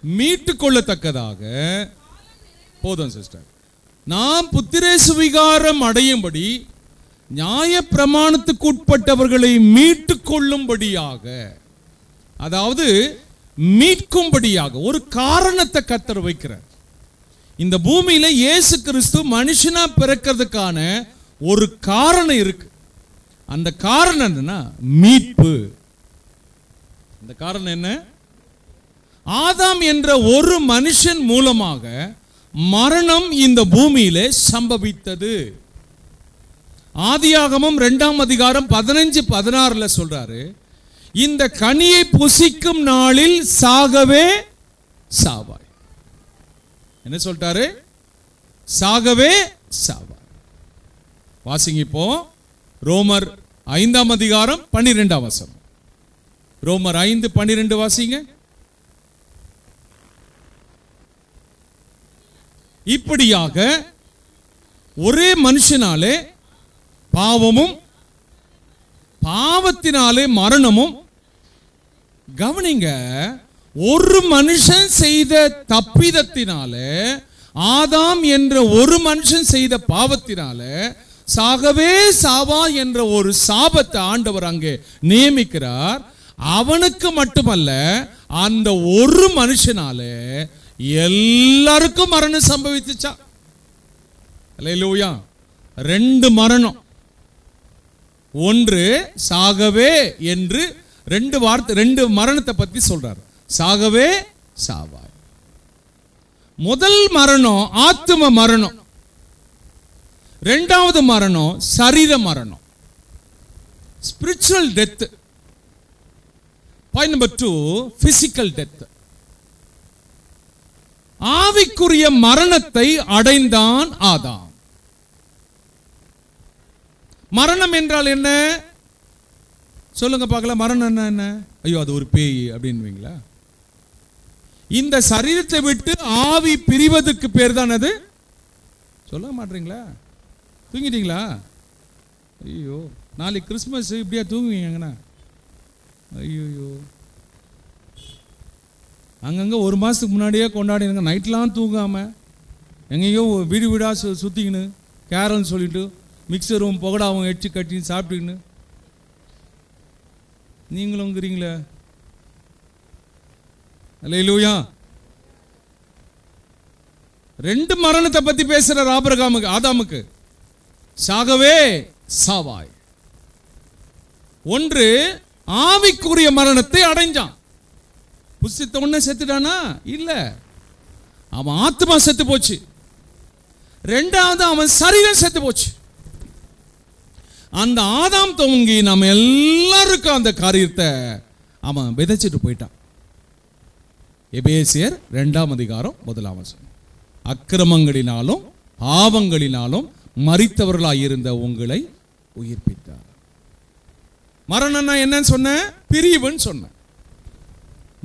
மீட்டுக் கொள்ளத்தக்கதாக, போதும் சிஸ்டர், நாம் புத்திர சுவிகாரம் அடையும்படி நியாய பிரமாணத்துக்கு உட்பட்டவர்களை மீட்டுக் கொள்ளும்படியாக, அதாவது மீட்கும்படியாக ஒரு காரணத்தை கர்த்தர் வைக்கிறார். இந்த பூமியில இயேசு கிறிஸ்து மனுஷனா பிறக்கிறதுக்கான ஒரு காரணம் இருக்கு. அந்த காரணம் என்னன்னா மீட்பு. அந்த காரணம் என்ன? ஆதாம் என்ற ஒரு மனுஷன் மூலமாக மரணம் இந்த பூமியிலே சம்பவித்தது. ஆதியாகமம் 2ஆம் அதிகாரம் 15-16 சொல்றாரு, இந்த கனியை புசிக்கும் நாளில் சாகவே சாவாய். என்ன சொல்றாரு? சாகவே சாவாய். வாசிங்க இப்போ ரோமர் 5ஆம் அதிகாரம் 12ஆம் வசனம். ரோமர் 5:12 வாசிங்க. இப்படியாக ஒரே மனுஷனாலே பாவமும் பாவத்தினாலே மரணமும், கவனிங்க, ஒரு மனுஷன் செய்த தப்பிதத்தினாலே, ஆதாம் என்ற ஒரு மனுஷன் செய்த பாவத்தினாலே சாகவே சாவா என்ற ஒரு சாபத்தை ஆண்டவர் அங்கே நியமிக்கிறார். அவனுக்கு மட்டுமல்ல, அந்த ஒரு மனுஷனாலே எல்லாருக்கும் மரணம் சம்பவித்துச்சா? அல்லேலூயா. 2 மரணம். ஒன்று சாகவே என்று 2 வார்த்தை, 2 மரணத்தை பத்தி சொல்றார். சாகவே சாவாய். முதல் மரணம் ஆத்தும மரணம். 2வது மரணம் சரீர மரணம், spiritual death. Point number 2, physical death. ஆவிக்குரிய மரணத்தை அடைந்தான் ஆதாம். மரணம் என்றால் என்ன சொல்லுங்க பார்க்கலாம். மரணம் என்ன? ஐயோ அது ஒரு பேய் அப்படின்வீங்களா? இந்த சரீரத்தை விட்டு ஆவி பிரிவதற்கு பேர் தான் அது. சொல்ல மாட்டீங்களா? தூங்கிட்டீங்களா? ஐயோ நாளைக்கு கிறிஸ்துமஸ், இப்படியா தூங்குவீங்கண்ணா? ஐயோ அங்கங்க 1 மாசத்துக்கு முன்னாடியே கொண்டாடினுங்க, நைட்லாம் தூங்காம எங்கேயோ வீடு வீடா சுத்திக்கின்னு கேரல்னு சொல்லிட்டு மிக்சரும் புகடாவும் எச்சு கட்டி சாப்பிட்டுக்கின்னு நீங்களும்ங்கிறீங்களே. அல்லேலூயா. 2 மரணத்தை பத்தி பேசுறார் ஆபிரகாமுக்கு, ஆதாமுக்கு. சாகவே சாவாய். ஒன்று ஆவிக்குரிய மரணத்தை அடைஞ்சான். புசித்த உடனே செத்துட்டானா? இல்ல, அவன் ஆத்மா செத்து போச்சு. 2வது அவன் சரீரம் செத்து போச்சு. அந்த ஆதாம் துவங்கி நம்ம எல்லாருக்கும் அந்த காரியத்தை அவன் விதைச்சிட்டு போயிட்டான். எபேசியர் 2ஆம் அதிகாரம் 1ஆம் வசனம். அக்கிரமங்களினாலும் பாவங்களினாலும் மரித்தவர்களாயிருந்த உங்களை உயிர்ப்பித்தார். மரணம்னா என்னன்னு சொன்ன? பிரிவுன்னு சொன்ன.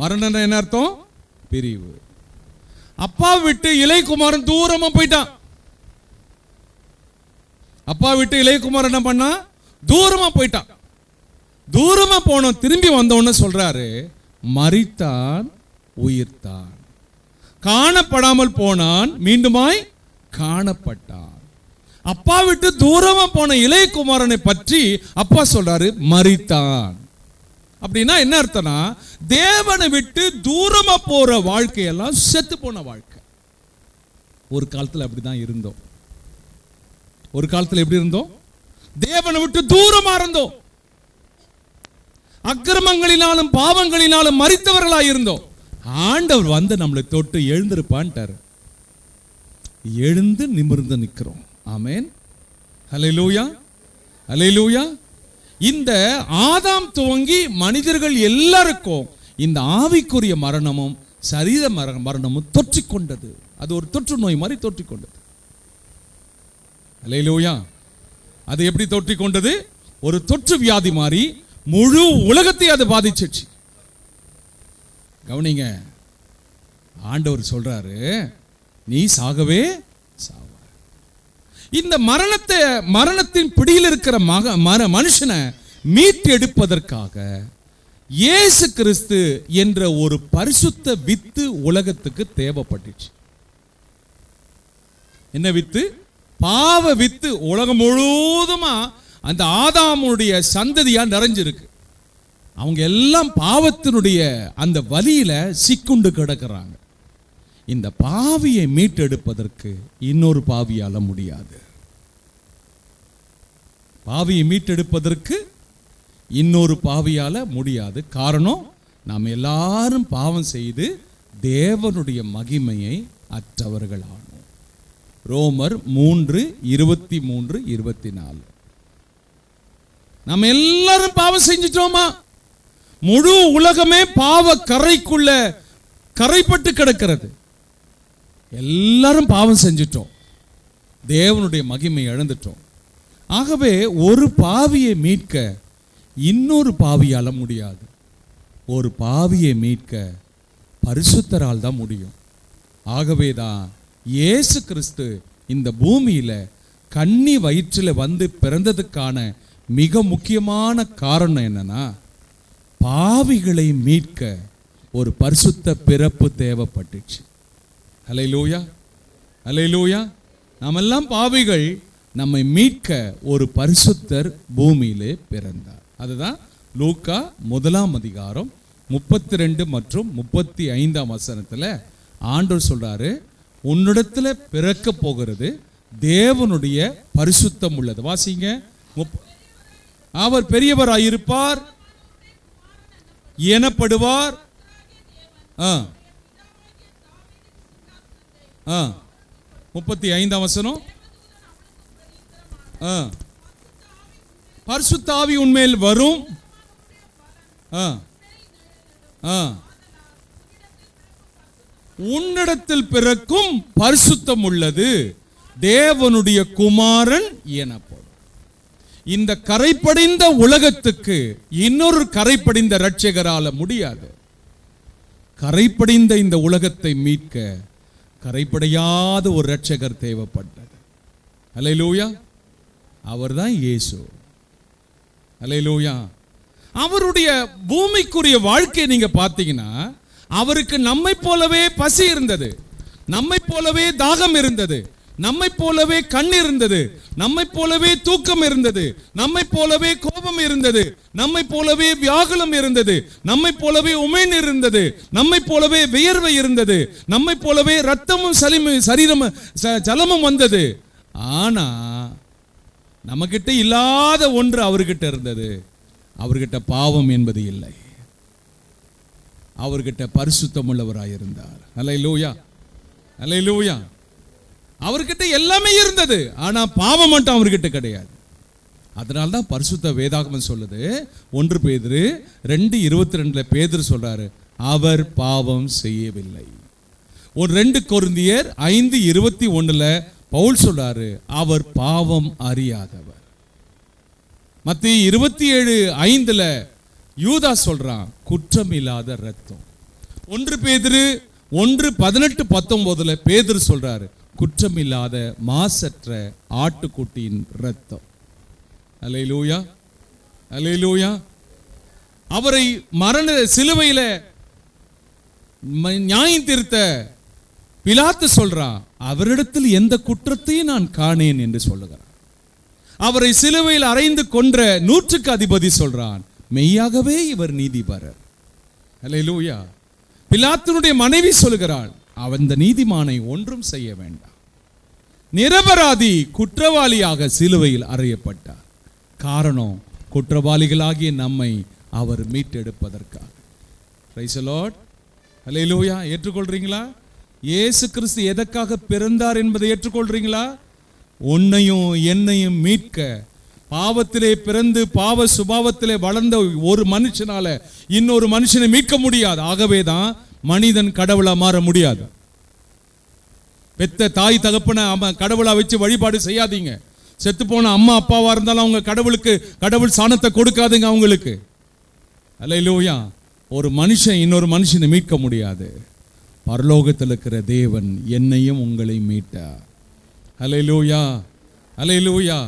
மரணம்னா என்ன அர்த்தம்? பிரிவு. அப்பா விட்டு இளையகுமாரன் தூரமா போயிட்டான். அப்பா விட்டு இளையகுமாரன் என்ன பண்ணா? தூரமா போயிட்டான். தூரமா போன திரும்பி வந்தவன சொல்றாரு, மரித்தான் உயிர்த்தான், காணப்படாமல் போனான் மீண்டுமாய் காணப்பட்டான். அப்பா விட்டு தூரமா போன இளையகுமாரனை பற்றி அப்பா சொல்றாரு மரித்தான். அப்படின்னா என்ன அர்த்தம்னா, தேவனை விட்டு தூரமா போற வாழ்க்கையெல்லாம் செத்து போன வாழ்க்கை. ஒரு காலத்துல அப்படிதான் இருந்தோம். ஒரு காலத்துல எப்படி இருந்தோம்? தேவனை விட்டு தூரமா இருந்தோம். அக்கிரமங்களினாலும் பாவங்களினாலும் மரித்தவர்களாய் இருந்தோம். ஆண்டவர் வந்து நம்மளை தொட்டு எழுந்திருப்பான்ட்டார். எழுந்து நிமிர்ந்து நிற்கிறோம். ஆமென். ஹல்லேலூயா, ஹல்லேலூயா. இந்த ஆதாம் துவங்கி மனிதர்கள் எல்லாருக்கும் இந்த ஆவிக்குரிய மரணமும் சரீர மரணமும் தொற்றிக்கொண்டது. அது ஒரு தொற்று நோய் மாதிரி தொற்றிக்கொண்டது. ஹல்லேலூயா. அது எப்படி தொற்றிக்கொண்டது? ஒரு தொற்று வியாதி மாதிரி முழு உலகத்தை அது பாதிச்சிச்சு. கவனிங்க, ஆண்டவர் சொல்றாரு, நீ சாகவே சாவ. இந்த மரணத்தின் பிடியில் இருக்கிற மனுஷனை மீட்டெடுப்பதற்காக இயேசு கிறிஸ்து என்ற ஒரு பரிசுத்த வித்து உலகத்துக்கு தேவைப்பட்டுச்சு. என்ன வித்து? பாவ வித்து. உலகம் முழுவதுமா அந்த ஆதாமுடைய சந்ததியா நிறைஞ்சிருக்கு. அவங்க எல்லாம் பாவத்தினுடைய அந்த வலியில சிக்குண்டு கிடக்கிறாங்க. இந்த பாவியை மீட்டெடுப்பதற்கு இன்னொரு பாவியால முடியாது. பாவியை மீட்டெடுப்பதற்கு இன்னொரு பாவியால முடியாது. காரணம், நாம் எல்லாரும் பாவம் செய்து தேவனுடைய மகிமையை அற்றவர்கள் ஆனோம். ரோமர் 3:23-24. நம்ம எல்லாரும் பாவம் செஞ்சிட்டோமா? முழு உலகமே பாவ கரைக்குள்ள கரைப்பட்டு கிடக்கிறது. எல்லாரும் பாவம் செஞ்சிட்டோம், தேவனுடைய மகிமை இழந்துட்டோம். ஆகவே ஒரு பாவியை மீட்க இன்னொரு பாவியால முடியாது. ஒரு பாவியை மீட்க பரிசுத்தரால் தான் முடியும். ஆகவேதான் இயேசு கிறிஸ்து இந்த பூமியில கன்னி வயிற்றில் வந்து பிறந்ததுக்கான மிக முக்கியமான காரணம் என்னன்னா, பாவிகளை மீட்க ஒரு பரிசுத்த பிறப்பு தேவைப்பட்டுச்சு. அல்லேலூயா, அல்லேலூயா. நாமெல்லாம் பாவிகள், நம்மை மீட்க ஒரு பரிசுத்தர் பூமியிலே பிறந்தார். அதுதான் லூக்கா 1:32 மற்றும் 35 வசனத்துல ஆண்டவர் சொல்றாரு, உன்னிடத்துல பிறக்க போகிறது தேவனுடைய பரிசுத்தம் உள்ளது. வாசிங்க. அவர் பெரியவராயிருப்பார், எனப்படுவார். 35 வசனம். பரிசுத்த ஆவி உன்மேல் வரும். உன்னிடத்தில் பிறக்கும் பரிசுத்தம் உள்ளது, தேவனுடைய குமாரன் எனப்படும். இந்த கரைப்படைந்த உலகத்துக்கு இன்னொரு கரைப்படைந்த இரட்சகரால முடியாது. கரைப்படைந்த இந்த உலகத்தை மீட்க கரைப்படையாத ஒரு இரட்சகர் தேவைப்பட்டது. அல்லேலூயா. அவர்தான் இயேசு. அல்லேலூயா. அவருடைய பூமிக்குரிய வாழ்க்கையை நீங்க பார்த்தீங்கன்னா, அவருக்கு நம்மை போலவே பசி இருந்தது, நம்மை போலவே தாகம் இருந்தது, நம்மை போலவே கண் இருந்தது, நம்மை போலவே தூக்கம் இருந்தது, நம்மை போலவே கோபம் இருந்தது, நம்மை போலவே வியாகுலம் இருந்தது, நம்மை போலவே உமிழ் இருந்தது, நம்மை போலவே வியர்வை இருந்தது, நம்மை போலவே ரத்தமும் சரீரமும் ஜலமும் வந்தது. ஆனா நம்மகிட்ட இல்லாத ஒன்று அவர்கிட்ட இருந்தது. அவர்கிட்ட பாவம் என்பது இல்லை. அவர்கிட்ட பரிசுத்தம் உள்ளவராயிருந்தார். அல்லேலூயா, அல்லேலூயா. அவர்கிட்ட எல்லாமே இருந்தது, ஆனா பாவம் மட்டும் அவர்கிட்ட கிடையாது. அதனால்தான் பரிசுத்த வேதாகமம் சொல்லுது, 1 பேதுரு 2:22 பேதுரு சொல்றாரு, அவர் பாவம் செய்யவில்லை. 2 கொரிந்தியர் 5:21 பவுல் சொல்றாரு, அவர் பாவம் அறியாதவர். மத்தேயு 27:5 யூதா சொல்றான், குற்றமில்லாத இரத்தம். 1 பேதுரு 1:18-19 பேதுரு சொல்றாரு, குற்றமில்லாத மாசற்ற ஆட்டுக்குட்டியின் இரத்தம். அல்லேலூயா, அல்லேலூயா. அவரை மரண சிலுவையில நியாயம் தீர்த்த பிலாத்து சொல்றான், அவரிடத்தில் எந்த குற்றத்தையும் நான் காணேன் என்று சொல்லுகிறான். அவரை சிலுவையில் அறைந்து கொன்ற 100க்கு அதிபதி சொல்றான், மெய்யாகவே இவர் நீதிபரர். அல்லேலூயா. பிலாத்தினுடைய மனைவி சொல்கிறாள், அந்த நீதிமானை ஒன்றும் செய்ய வேண்டாம். நிரபராதி குற்றவாளியாக சிலுவையில் அறையப்பட்டார். காரணம், குற்றவாளிகளாகிய நம்மை அவர் மீட்டெடுப்பதற்காக. Praise the Lord. அல்லேலூயா. ஏற்றுக்கொள்றீங்களா? இயேசு கிறிஸ்து எதற்காக பிறந்தார் என்பதை ஏற்றுக்கொள்றீங்களா? உன்னையும் என்னையும் மீட்க. பாவத்திலே பிறந்து பாவ சுபாவத்திலே வளர்ந்த ஒரு மனுஷனால இன்னொரு மனுஷனை மீட்க முடியாது. ஆகவேதான் மனிதன் கடவுளா மாற முடியாது. பெத்த தாய் தகப்பனை கடவுளா வச்சு வழிபாடு செய்யாதீங்க. செத்து போன அம்மா அப்பாவா இருந்தாலும் அவங்க கடவுளுக்கு கடவுள் சாணத்தை கொடுக்காதுங்க. அவங்களுக்கு அல்லேலூயா. ஒரு மனுஷன் இன்னொரு மனுஷனை மீட்க முடியாது. பரலோகத்தில் இருக்கிற தேவன் என்னையும் உங்களை மீட்டார். அல்லேலூயா, அல்லேலூயா.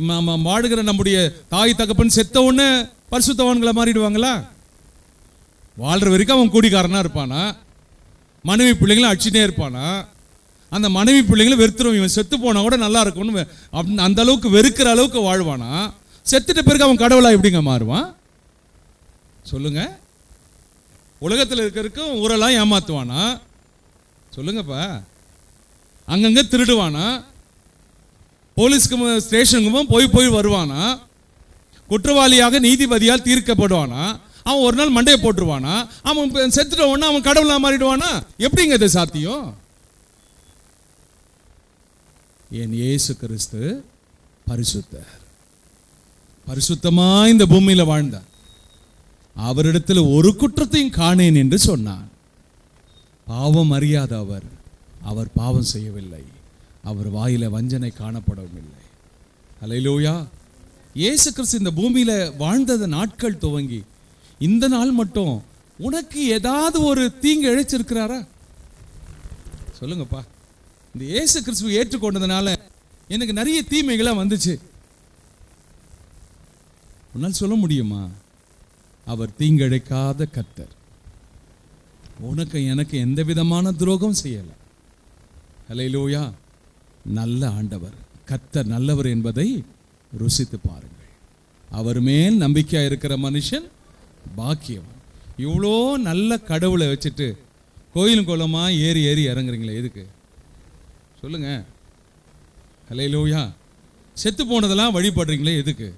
இம்மா வாழுகிற நம்முடைய தாய் தகப்பன் செத்த உடனே பரிசுத்தவான்களை மாறிடுவாங்களா? வாழ்ற வரைக்கும் அவன் கூடிக்காரனா இருப்பானா? மனைவி பிள்ளைங்களை அடிச்சுட்டே இருப்பானா? அந்த மனைவி பிள்ளைங்களை வெறுத்துரும். இவன் செத்து போனா கூட நல்லா இருக்கும்னு அந்த அளவுக்கு வெறுக்கிற அளவுக்கு வாழ்வானா? செத்துட்ட பிறகு அவன் கடவுளா எப்படிங்க மாறுவான் சொல்லுங்க? உலகத்தில் இருக்கிறதுக்கும் ஊரெல்லாம் ஏமாத்துவானா? சொல்லுங்கப்பா. அங்கங்க திருடுவானா? போலீஸ்க்கு ஸ்டேஷனுக்கு போய் போய் வருவானா? குற்றவாளியாக நீதிபதியால் தீர்க்கப்படுவானா? அவன் ஒரு நாள் மண்டையை போட்டுருவானா? அவன் செத்துட்ட உடனே அவன் கடவுளா மாறிடுவானா? எப்படிங்க இது சாத்தியம்? என் இயேசு கிறிஸ்து பரிசுத்தர், பரிசுத்தமா இந்த பூமியில வாழ்ந்தார். அவரிடத்தில் ஒரு குற்றத்தையும் காணேன் என்று சொன்னான். பாவம் அறியாத அவர் பாவம் செய்யவில்லை. அவர் வாயில வஞ்சனை காணப்படவில்லை. அல்லேலூயா. இயேசு கிறிஸ்து இந்த பூமியில வாழ்ந்தது நாட்கள் துவங்கி இந்த நாள் மட்டும் உனக்கு ஏதாவது ஒரு தீங்கு இழைச்சிருக்கிறாரா? சொல்லுங்கப்பா. இந்த இயேசு கிறிஸ்துவை ஏற்றுக்கொண்டதுனால எனக்கு நிறைய தீமைகளா வந்துச்சு. உன்னால் சொல்ல முடியுமா? அவர் தீங்கிழைக்காத கர்த்தர். உனக்கு எனக்கு எந்த விதமான துரோகம் செய்யல. அல்லேலூயா. நல்ல ஆண்டவர், கர்த்தர் நல்லவர் என்பதை ருசித்து பாருங்கள். அவர் மேல் நம்பிக்கையா இருக்கிற மனுஷன் பாக்கியவன். இவ்வளோ நல்ல கடவுளை வச்சுட்டு கோயிலும் கோலமா ஏறி ஏறி இறங்குறீங்களே, எதுக்கு சொல்லுங்க? அல்லேலூயா. செத்து போனதெல்லாம் வழிபடுறீங்களே, எதுக்கு?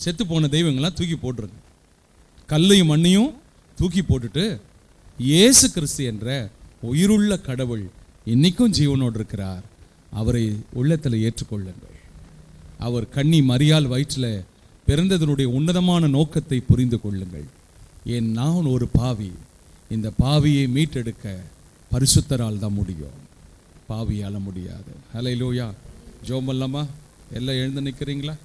செத்து போன தெய்வங்கள்லாம் தூக்கி போட்டுருங்க. கல்லையும் மண்ணையும் தூக்கி போட்டுட்டு இயேசு கிறிஸ்து என்ற உயிருள்ள கடவுள் இன்னைக்கும் ஜீவனோடு இருக்கிறார். அவரை உள்ளத்தில் ஏற்றுக்கொள்ளுங்கள். அவர் கன்னி மரியாள் வயிற்றில் பிறந்ததனுடைய உன்னதமான நோக்கத்தை புரிந்து கொள்ளுங்கள். ஏன் நான் ஒரு பாவி, இந்த பாவியை மீட்டெடுக்க பரிசுத்தரால் தான் முடியும், பாவியால முடியாது. ஹல்லேலூயா. ஜெபம் பண்ணலாமா? எல்லாம் எழுந்து நிற்கிறீங்களா?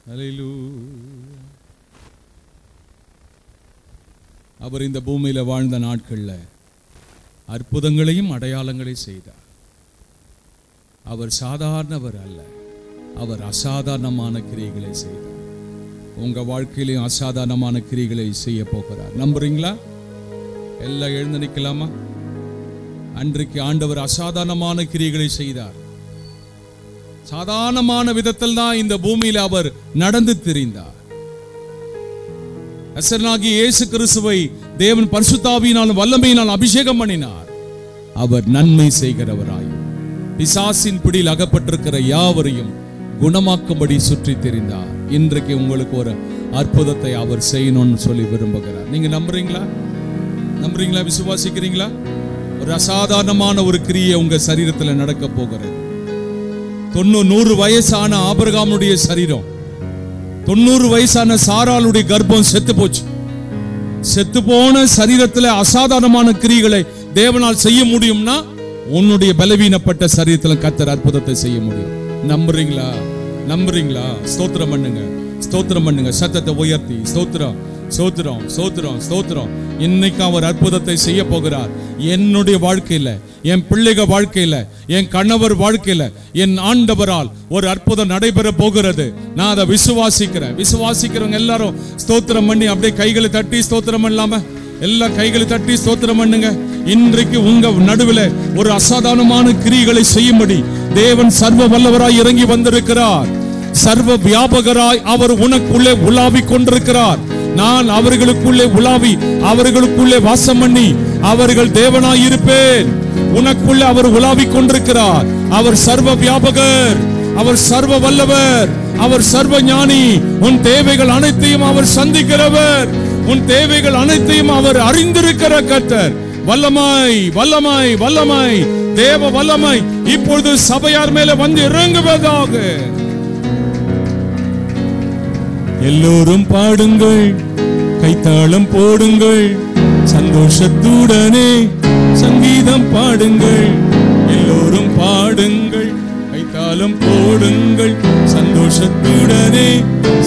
ஹல்லேலூயா. அவர் இந்த பூமியில வாழ்ந்த நாட்கள்ல அற்புதங்களையும் அடையாளங்களையும் செய்தார். அவர் சாதாரணவர் அல்ல, அவர் அசாதாரணமான கிரியைகளை செய்தார். உங்க வாழ்க்கையிலையும் அசாதாரணமான கிரியைகளை செய்ய போகிறார். நம்புறீங்களா? எல்லாம் எழுந்து நிற்கலாமா? அன்றைக்கு ஆண்டவர் அசாதாரணமான கிரியைகளை செய்தார். சாதாரணமான விதத்தில் தான் இந்த பூமியில அவர் நடந்து திரிந்தார். நசரேயனாகிய இயேசு கிறிஸ்துவை தேவன் பரிசுத்தாவியினாலும் வல்லமையினால் அபிஷேகம் பண்ணினார். அவர் நன்மை செய்கிறவராய் பிசாசின் பிடியில் அகப்பட்டிருக்கிற யாவரையும் குணமாக்கும்படி சுற்றி திரிந்தார். இன்றைக்கு உங்களுக்கு ஒரு அற்புதத்தை அவர் செய்யணும்னு சொல்லி விரும்புகிறார். நீங்க நம்புறீங்களா? நம்புறீங்களா? விசுவாசிக்கிறீங்களா? ஒரு அசாதாரணமான ஒரு கிரியை உங்க சரீரத்தில் நடக்க போகிறது. 90 வயசான ஆபிரகாமுடைய சரீரம், 90 வயசான சாராளுடைய கர்ப்பம் செத்து போச்சு. செத்து போன சரீரத்தில் அசாதாரணமான கிரியைகளை தேவனால் செய்ய முடியும்னா உன்னுடைய பலவீனப்பட்ட சரீரத்தில் கர்த்தர் அற்புதத்தை செய்ய முடியும். நம்புறீங்களா? நம்புறீங்களா? ஸ்தோத்திரம் பண்ணுங்க, ஸ்தோத்திரம் பண்ணுங்க. சத்தத்தை உயர்த்தி ஸ்தோத்திரம், ஸ்தோத்திரம், ஸ்தோத்திரம், ஸ்தோத்திரம். இன்னைக்கு அவர் அற்புதத்தை செய்ய போகிறார். என்னுடைய வாழ்க்கையில, என் பிள்ளைகள் வாழ்க்கையில, என் கணவர் வாழ்க்கையில, என் ஆண்டவரால் ஒரு அற்புதம் நடைபெற போகிறது. நான் அதை விசுவாசிக்கிறேன். விசுவாசிக்கிறவங்க எல்லாரும் ஸ்தோத்திரம் பண்ணி அப்படியே கைகளை தட்டி ஸ்தோத்திரம் பண்ணலாமா? எல்லா கைகளை தட்டி ஸ்தோத்திரம் பண்ணுங்க. இன்றைக்கு உங்க நடுவில் ஒரு அசாதாரணமான கிரியைகளை செய்யும்படி தேவன் சர்வ வல்லவராய் இறங்கி வந்திருக்கிறார். சர்வ வியாபகராய் அவர் உனக்குள்ளே உலாவிக் கொண்டிருக்கிறார். நான் அவர்களுக்குள்ளே உலாவி அவர்களுக்குள்ளே வாசம் பண்ணி அவர்கள் தேவனாய் இருப்பேன். உனக்குள்ளே அவர் உலாவிக் கொண்டிருக்கிறார். அவர் சர்வ வியாபகர், அவர் சர்வ வல்லவர், அவர் சர்வ ஞானி. உன் தேவைகள் அனைத்தையும் அவர் சந்திக்கிறவர். உன் தேவைகள் அனைத்தையும் அவர் அறிந்திருக்கிற கர்த்தர். வல்லமாய் வல்லமாய் வல்லமாய் தேவ வல்லமாய் இப்பொழுது சபையார் மேல வந்து இறங்குவதாக. எல்லோரும் பாடுங்கள், கைத்தாளம் போடுங்கள், சந்தோஷத்துடனே சங்கீதம் பாடுங்கள். எல்லோரும் பாடுங்கள், கைத்தாளம் போடுங்கள், சந்தோஷம் சந்தோஷத்துடனே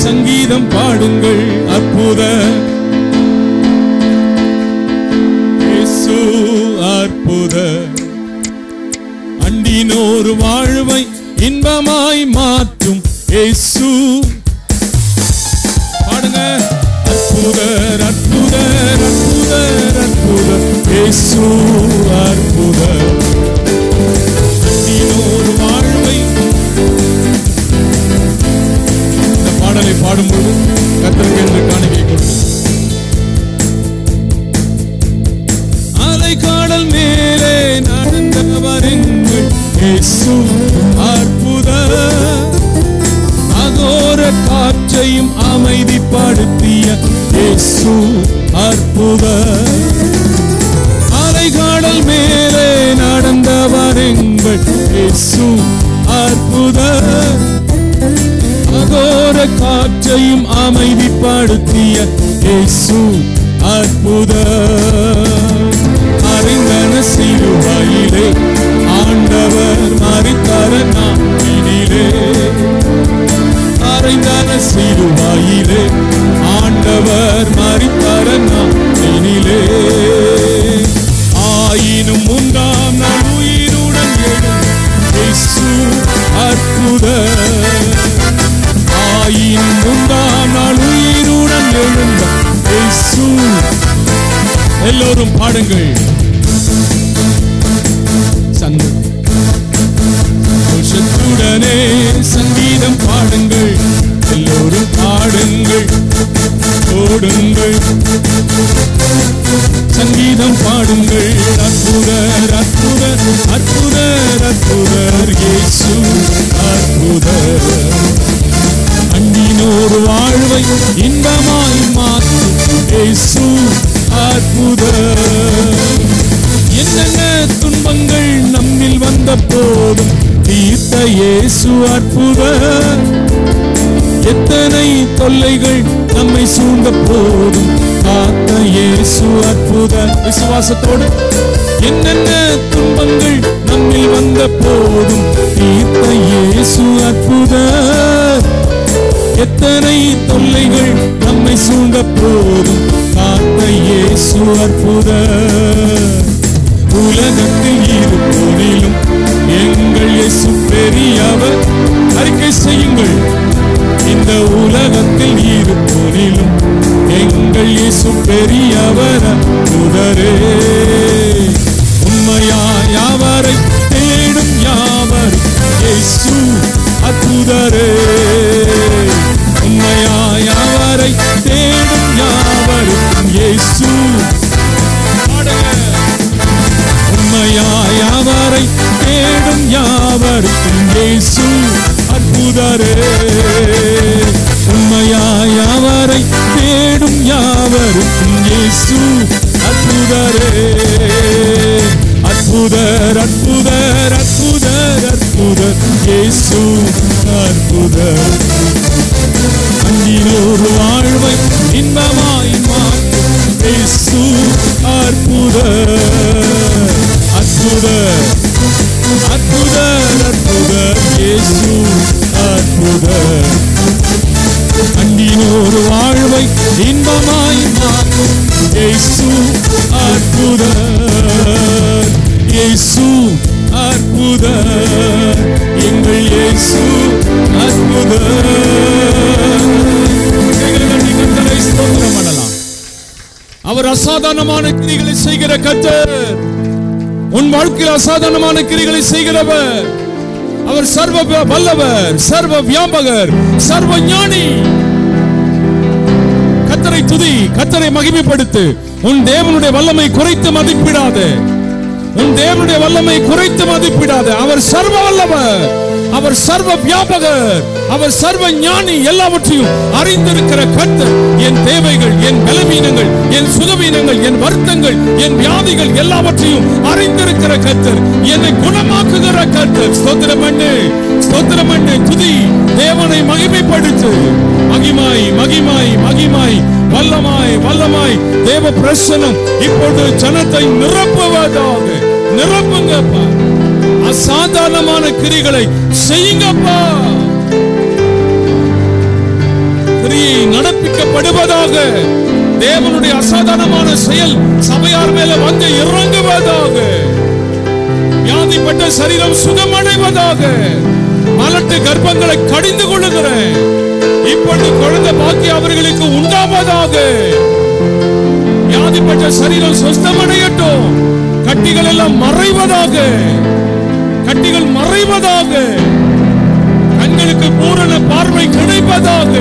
சங்கீதம் பாடுங்கள். அற்புத இயேசு அற்புத அண்டினோர் வாழ்வை இன்பமாய் மாற்றும் இயேசு. பாடுங்க. அற்புதர் அற்புதர் அற்புதர் அற்புதர் இயேசு அற்புதர் அண்டினோர் வாழ்வை. இந்த பாடலை பாடும்போது கர்த்தருக்கு என்று காணிக்கை கொடுத்து அலைக்காடல் மேலே நடந்தவர் எங்கள் இயேசு அற்புதர். அகோர காற்றையும் அமைதிப்படுத்திய இயேசு அற்புதர். அலைக்காடல் மேலே நடந்தவர் எங்கள் இயேசு அற்புதர். அகோர காற்றையும் அமைதிப்படுத்திய இயேசு அற்புதர். அறிந்தன சிலுவையிலே ஆண்டவர் மரித்தார நாளினிலே. அறிந்தன சிலுவையிலே ஆண்டவர் மரித்தார நாளினிலே. ஆயினும் 3ஆம் நாள் உயிருடன் எழுந்த இயேசு அற்புதர். ஆயினும் 3ஆம் நாள் உயிருடன் எழுந்த இயேசு. எல்லோரும் பாடுங்கள். சந்தோஷத்துடனே சங்கீதம் பாடுங்கள். எல்லோரும் பாடுங்கள். ஓடுங்கள். சங்கீதம் பாடுங்கள். அற்புதர் அற்புதர் அற்புதர் அற்புதர் இயேசு அற்புதர். அண்டினோர் வாழ்வை இன்பமாய் மாற்றும் இயேசு அற்புதர். என்னென்ன துன்பங்கள் நம்மில் வந்த போதும் தீர்த்த இயேசு அற்புதர். எத்தனை தொல்லைகள் நம்மை சூழ்ந்த போதும் காத்த இயேசு அற்புதர். விசுவாசத்தோடு என்னென்ன துன்பங்கள் நம்மில் வந்த போதும் தீர்த்த இயேசு அற்புதர். எத்தனை தொல்லைகள் நம்மை சூழ்ந்த போதும் காத்த இயேசு அற்புதர். உலகத்தில் இருப்போரிலும் எங்கள் இயேசு பெரியவர். அறிக்கை செய்யுங்கள். இந்த உலகத்தில் இருப்போரிலும் எங்கள் இயேசு பெரியவர் அற்புதரே. உண்மையாய் அவரை தேடும் யாவரும் இயேசு அற்புதரே. உண்மையாய் அவரை தேடும் யாவரும் இயேசு. உண்மையாய் அவரை தேடும் யாவருக்கும் இயேசு அற்புதரே. உண்மையாய் அவரை தேடும் யாவருக்கும் இயேசு அற்புதரே. அற்புதர் அற்புதர் அற்புதர் அற்புதர் இயேசு அற்புதர். அண்டினோர் வாழ்வை இன்பமாய் மாற்றும் இயேசு அற்புதர். அற்புதர் அற்புதர் அற்புதர் இயேசு அற்புதர். அண்டினோர் வாழ்வை இன்பமாய் மாற்றும் இயேசு அற்புதர். இயேசு அற்புதர். எங்கள் இயேசு அற்புதர். கர்த்தரை ஸ்தோத்திரம் பண்ணலாம். அவர் அசாதாரணமான கிரிகளை செய்கிற கர்த்தர். உன் வாழ்க்கையில் அசாதாரணமான கிரிகளை செய்கிறவர். அவர் சர்வ வல்லவர், சர்வ வியாபகர், சர்வ ஞானி. கர்த்தரை துதி, கர்த்தரை மகிமைப்படுத்து. உன் தேவனுடைய வல்லமை குறைத்து மதிப்பிடாதே. உன் தேவனுடைய வல்லமை குறைத்து மதிப்பிடாதே. அவர் சர்வ வல்லவர், அவர் சர்வ வியாபகர், அவர் சர்வ ஞானி. எல்லாவற்றையும் அறிந்திருக்கிற கர்த்தர். என் தேவைகள், என் பலவீனங்கள், என் சுகவீனங்கள், என் வருத்தங்கள், என் வியாதிகள் எல்லாவற்றையும் அறிந்திருக்கிற கர்த்தர். என்னை குணமாக்குகிற கர்த்தர். ஸ்தோத்திரம் பண்ணு, ஸ்தோத்திரம் பண்ணு. துதி, தேவனை மகிமைப்படுத்து. மகிமாய் மகிமாய் மகிமாய், வல்லமாய் வல்லமாய். தேவ பிரசன்னம் இப்போது ஜனத்தை நிரப்புவதாக. நிரப்புங்கப்பா. அசாதாரணமான கிரிகளை செய்யுங்கப்பா. கிரியை நடப்பிக்கப்படுவதாக. தேவனுடைய அசாதாரணமான செயல் சபையார் மேல வந்து இறங்குவதாக. வியாதிப்பட்ட சரீரம் சுகமடைவதாக. மலட்டு கர்ப்பங்களை கடிந்து கொள்ளுகிறேன். இப்பொழுது குழந்தை பாக்கியம் அவர்களுக்கு உண்டாவதாக. வியாதிப்பட்ட சரீரம் சுஸ்தமடையட்டும். கட்டிகள் எல்லாம் மறைவதாக. கட்டிகள் மறைவதாக. கண்களுக்கு பூரண பார்வை கிடைப்பதாக.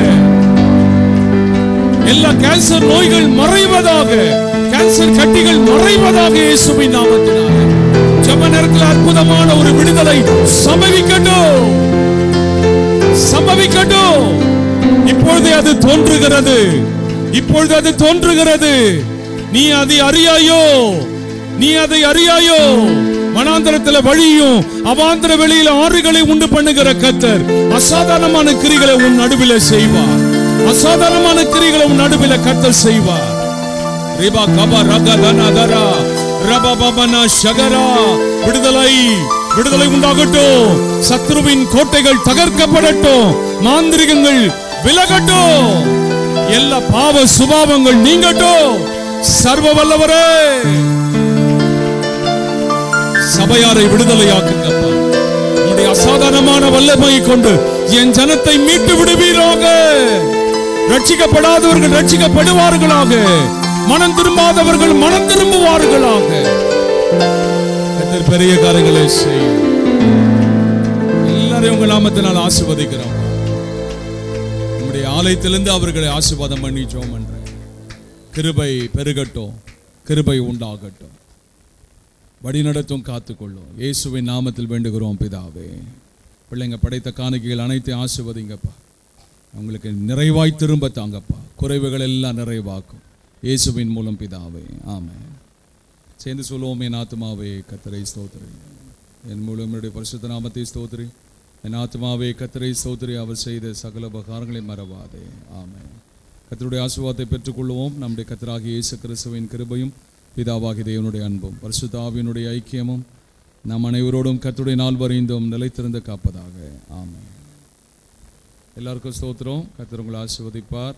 எல்லா கேன்சர் நோய்கள் மறைவதாக. கேன்சர் கட்டிகள் மறைவதாக இயேசுவின் நாமத்தினாலே. ஜெப நேரத்தில் அற்புதமான ஒரு விடுதலை சம்பவிக்கட்டும். சம்பவிக்கட்டும். இப்பொழுது அது தோன்றுகிறது. இப்பொழுது அது தோன்றுகிறது. நீ அதை அறியாயோ? நீ அதை அறியாயோ? வனாந்தரத்தில் வழியும் அவாந்தர வெளியில ஆறுகளை உண்டு பண்ணுகிற கர்த்தர் அசாதாரணமான கிரிகளை உன் நடுவில் செய்வார். அசாதாரணமான கிரிகளை உன் நடுவில் கர்த்தர் செய்வார். ரிபா கபா ரகதனதரா ரபபபனா ஷகரா. விடுதலை விடுதலை உண்டாகட்டும். சத்ருவின் கோட்டைகள் தகர்க்கப்படட்டும். மாந்திரிகங்கள் விலகட்டும். எல்லா பாவ சுபாவங்கள் நீங்கட்டும். சர்வ வல்லவரே, சபையாரை விடுதலையாக்குங்கப்பா. உம்முடைய அசாதாரணமான வல்லமையை கொண்டு என் ஜனத்தை மீட்டு விடுவீராக. ரட்சிக்கப்படாதவர்கள் ரட்சிக்கப்படுவார்களாக. மனம் திரும்பாதவர்கள் மனம் திரும்புவார்களாக. பெரிய காரியங்களை செய்யும். எல்லாரையும் உங்கள் நாமத்தினால் ஆசீர்வதிக்கிறோம். உம்முடைய ஆலயத்திலிருந்து அவர்களை ஆசீர்வாதம் பண்ணி ஜெபம் பண்றேன். கிருபை பெருகட்டும். கிருபை உண்டாகட்டும். வழிநடத்தும் காத்துக்கொள்ளும். இயேசுவின் நாமத்தில் வேண்டுகிறோம் பிதாவே. பிள்ளைங்க படைத்த காணிக்கைகள் அனைத்தையும் ஆசீர்வதிங்கப்பா. அவங்களுக்கு நிறைவாய் திரும்ப தாங்கப்பா. குறைவுகள் எல்லாம் நிறைவாக்கும். இயேசுவின் மூலம் பிதாவே, ஆமென். சேர்ந்து சொல்லுவோம். என் ஆத்துமாவே கர்த்தரை ஸ்தோத்திரி. என் மூலம் என்னுடைய பரிசுத்த நாமத்தை ஸ்தோத்திரி. என் ஆத்துமாவே கர்த்தரை ஸ்தோத்திரி. அவர் செய்த சகல உபகாரங்களை மறவாதே. ஆமென். கர்த்தருடைய ஆசீர்வாதத்தை பெற்றுக்கொள்வோம். நம்முடைய கர்த்தராகிய இயேசு கிறிஸ்துவின் கிருபையும் பிதாவாகிய தேவனுடைய அன்பும் பரிசுத்த ஆவியினுடைய ஐக்கியமும் நம் அனைவரோடும் கர்த்தருடைய நாள் வரைந்தும் நிலைத்திருந்து காப்பதாக. ஆமென். எல்லாருக்கும் ஸ்தோத்திரம். கர்த்தர் உங்களை ஆசீர்வதிப்பார்.